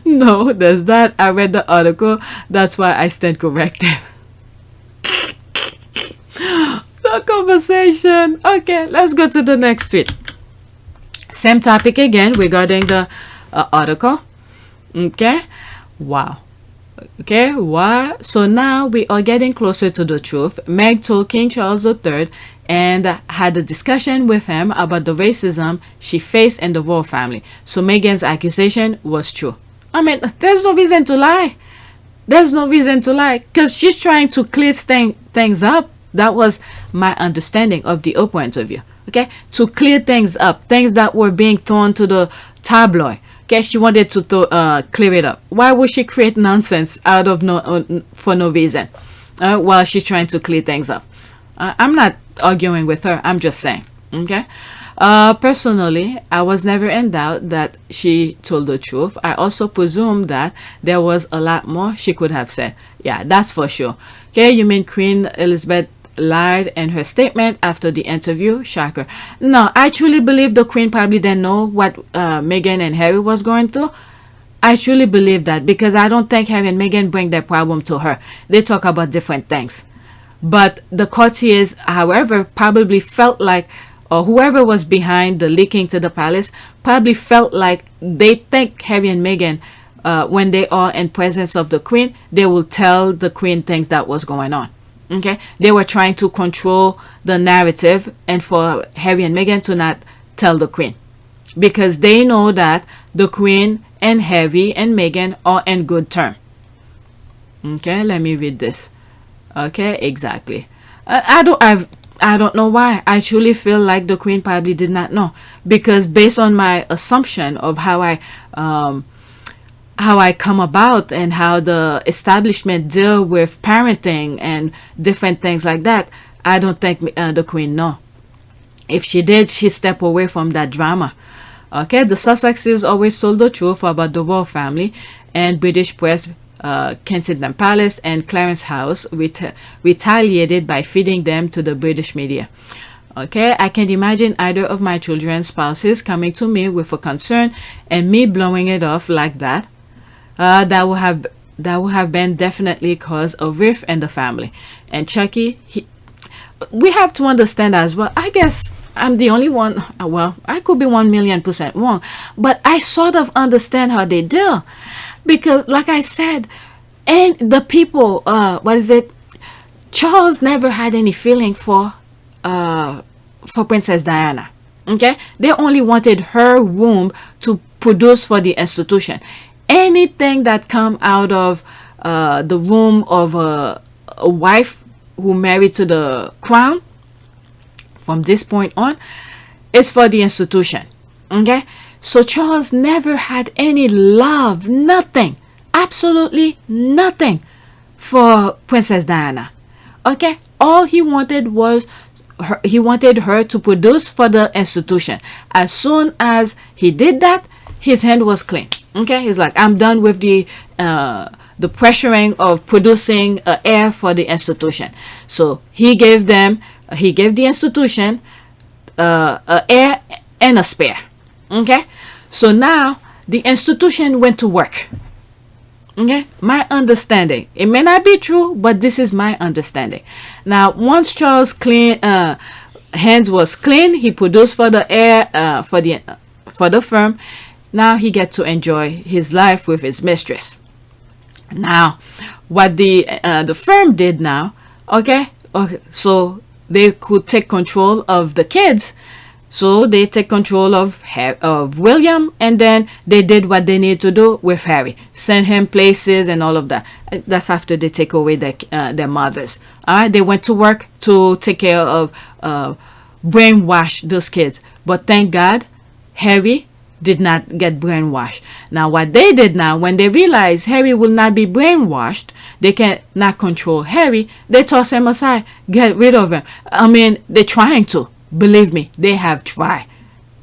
No, there's that. I read the article. That's why I stand corrected. The conversation. Okay, let's go to the next tweet. Same topic again regarding the article. Okay, wow. Okay, wow. So now we are getting closer to the truth. Meg told King Charles III and had a discussion with him about the racism she faced in the royal family. So Meghan's accusation was true. I mean, there's no reason to lie. There's no reason to lie because she's trying to clear things up. That was my understanding of the Oprah interview. Okay, to clear things up, things that were being thrown to the tabloid. Okay, she wanted to clear it up. Why would she create nonsense out of for no reason while she's trying to clear things up? I'm not arguing with her. I'm just saying. Okay. Personally, I was never in doubt that she told the truth. I also presume that there was a lot more she could have said. Yeah, that's for sure. Okay, you mean Queen Elizabeth lied in her statement after the interview? Shocker. No, I truly believe the Queen probably didn't know what Meghan and Harry was going through. I truly believe that because I don't think Harry and Meghan bring their problem to her. They talk about different things. But the courtiers, however, probably felt like, or whoever was behind the leaking to the palace, probably felt like they think Harry and Meghan, when they are in presence of the Queen, they will tell the Queen things that was going on. Okay, they were trying to control the narrative and for Harry and Meghan to not tell the Queen because they know that the Queen and Harry and Meghan are in good terms. Okay, let me read this. Okay, exactly. I don't know why. I truly feel like the Queen probably did not know because based on my assumption of how I come about and how the establishment deal with parenting and different things like that, I don't think the Queen know. If she did, she stepped away from that drama. Okay, the Sussexes always told the truth about the royal family, and British press, Kensington Palace and Clarence House retaliated by feeding them to the British media. Okay, I can't imagine either of my children's spouses coming to me with a concern and me blowing it off like that. That would have been definitely cause a rift in the family. And Chucky, we have to understand as well. I guess I'm the only one. Well, I could be 1,000,000% wrong, but I sort of understand how they deal, because, like I said, and the people, Charles never had any feeling for Princess Diana. Okay, they only wanted her womb to produce for the institution. Anything that come out of the womb of a wife who married to the crown from this point on is for the institution. Okay, so Charles never had any love, nothing, absolutely nothing for Princess Diana. Okay, all he wanted was he wanted her to produce for the institution. As soon as he did that, his hand was clean. Okay, he's like, I'm done with the pressuring of producing heir for the institution. So he gave the institution a heir and a spare. Okay, so now the institution went to work. Okay, my understanding, it may not be true, but this is my understanding. Now, once Charles' hands was clean, he produced for the heir for the firm. Now he gets to enjoy his life with his mistress. Now, what the firm did now, okay, so they could take control of the kids. So they take control of William, and then they did what they need to do with Harry, send him places and all of that. That's after they take away their mothers. All right, they went to work to take care of brainwash those kids. But thank God, Harry did not get brainwashed. Now, what they did now, when they realized Harry will not be brainwashed, they cannot control Harry, they toss him aside, get rid of him. I mean, they're trying to. Believe me, they have tried.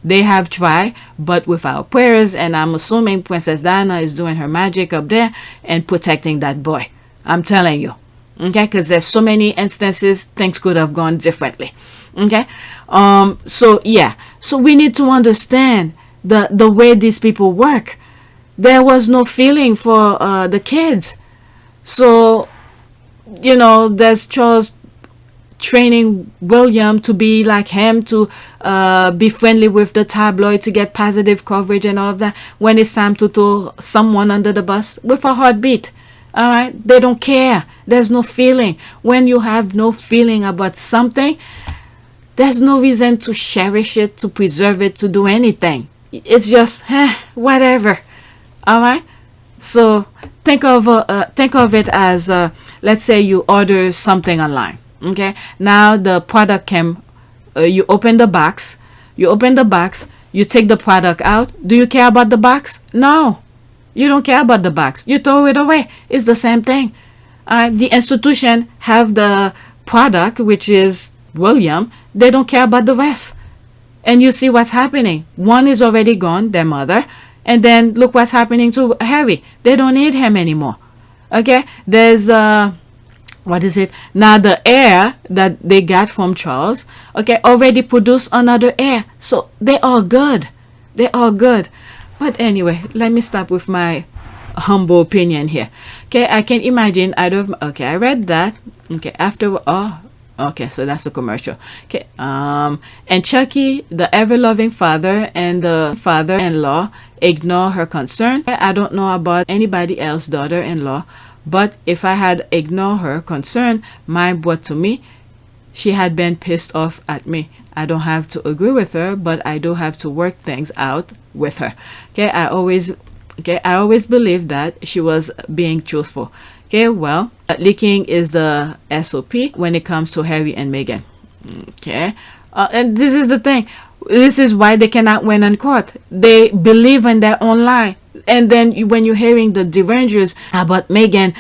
They have tried, but with our prayers, and I'm assuming Princess Diana is doing her magic up there and protecting that boy. I'm telling you. Okay, because there's so many instances things could have gone differently. Okay, so yeah, so we need to understand the way these people work. There was no feeling for the kids, so you know, there's Charles training William to be like him, to be friendly with the tabloid, to get positive coverage and all of that, when it's time to throw someone under the bus with a heartbeat. All right, they don't care. There's no feeling. When you have no feeling about something, there's no reason to cherish it, to preserve it, to do anything. It's just whatever. All right, so think of it as let's say you order something online. Okay, now the product came, you open the box, you take the product out. Do you care about the box? No, you don't care about the box. You throw it away. It's the same thing. The institution have the product, which is William. They don't care about the rest. And you see what's happening. One is already gone, their mother, and then look what's happening to Harry. They don't need him anymore. Okay, there's what is it now, the heir that they got from Charles, okay, already produced another heir, so they're all good. But anyway, let me stop with my humble opinion here. Okay, I can imagine okay, I read that. Okay, okay, so that's a commercial. Okay, and Chucky, the ever-loving father, and the father-in-law ignore her concern. I don't know about anybody else's daughter-in-law, but if I had ignored her concern, mine brought to me, she had been pissed off at me. I don't have to agree with her, but I do have to work things out with her. Okay, I always believed that she was being truthful. Okay, well, leaking is the SOP when it comes to Harry and Meghan. Okay, and this is the thing. This is why they cannot win in court. They believe in their own lie. And then when you're hearing the derangers about Meghan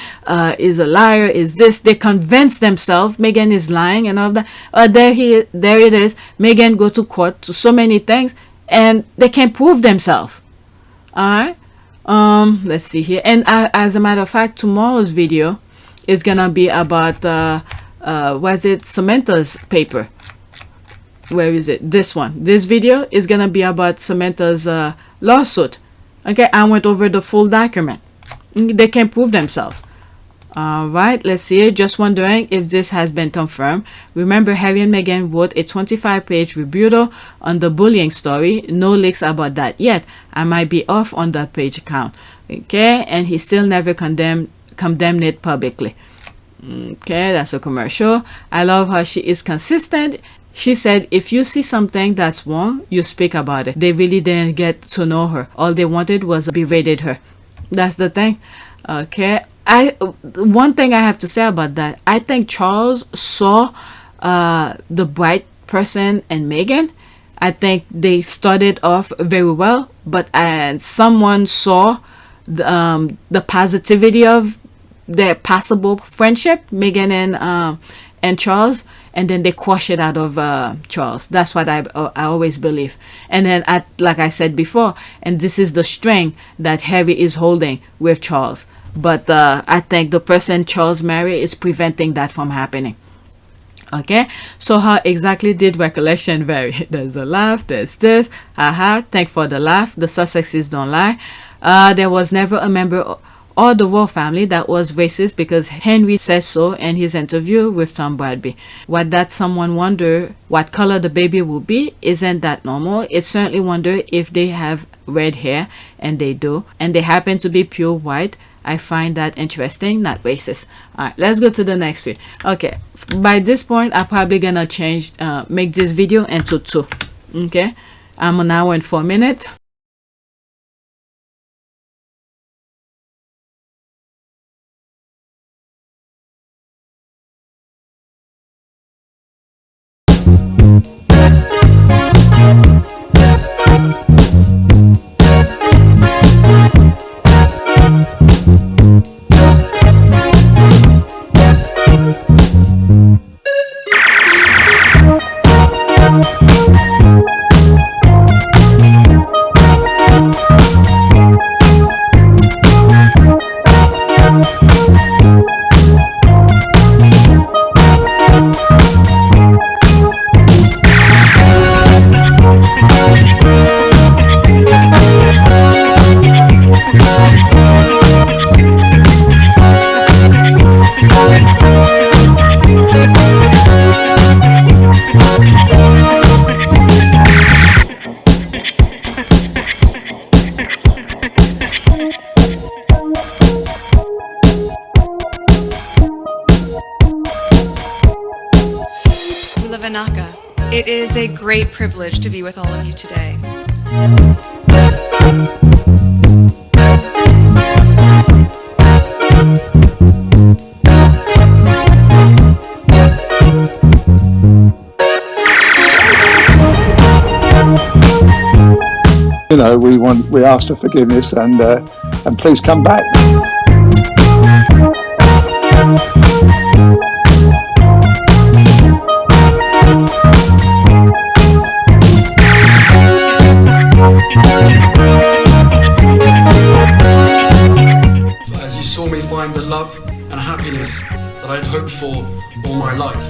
is a liar, is this, they convince themselves Meghan is lying and all that. There it is. Meghan go to court to so many things and they can't prove themselves. All right. Let's see here. And as a matter of fact, tomorrow's video is gonna be about Samantha's paper. Where is it? This one. This video is gonna be about Samantha's lawsuit. Okay, I went over the full document. They can prove themselves. All right, let's see. Just wondering if this has been confirmed. Remember, Harry and Meghan wrote a 25-page rebuttal on the bullying story. No leaks about that yet. I might be off on that page count. Okay, and he still never condemned it publicly. Okay, that's a commercial. I love how she is consistent. She said, if you see something that's wrong, you speak about it. They really didn't get to know her. All they wanted was berated her. That's the thing. Okay. One thing I have to say about that, I think Charles saw the bright person in Meghan. I think they started off very well, but someone saw the positivity of their possible friendship, Meghan and Charles, and then they quash it out of Charles. That's what I always believe. And then, like I said before, and this is the string that Harry is holding with Charles. But I think the person Charles married is preventing that from happening. Okay, so how exactly did recollection vary? There's a laugh, there's this, haha, thank for the laugh, the Sussexes don't lie. There was never a member or the royal family that was racist because Henry says so in his interview with Tom Bradby. What that someone wonder what color the baby will be, isn't that normal? It certainly wonder if they have red hair, and they do, and they happen to be pure white. I find that interesting, not racist. All right, let's go to the next one. Okay, by this point, I'm probably gonna make this video into 2. Okay, I'm an hour and 4 minutes. Lavanaka. It is a great privilege to be with all of you today. You know, we ask for forgiveness and please come back. As you saw me find the love and happiness that I'd hoped for all my life.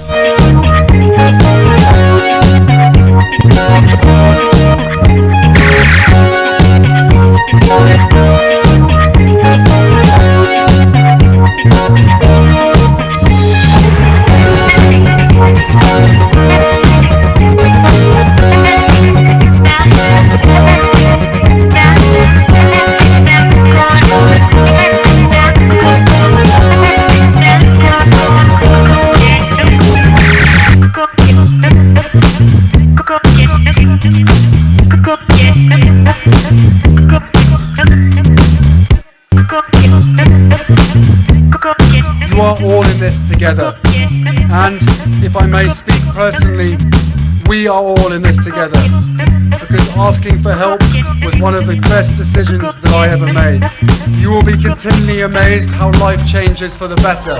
You are all in this together, and if I may speak personally, we are all in this together, because asking for help was one of the best decisions that I ever made. You will be continually amazed how life changes for the better.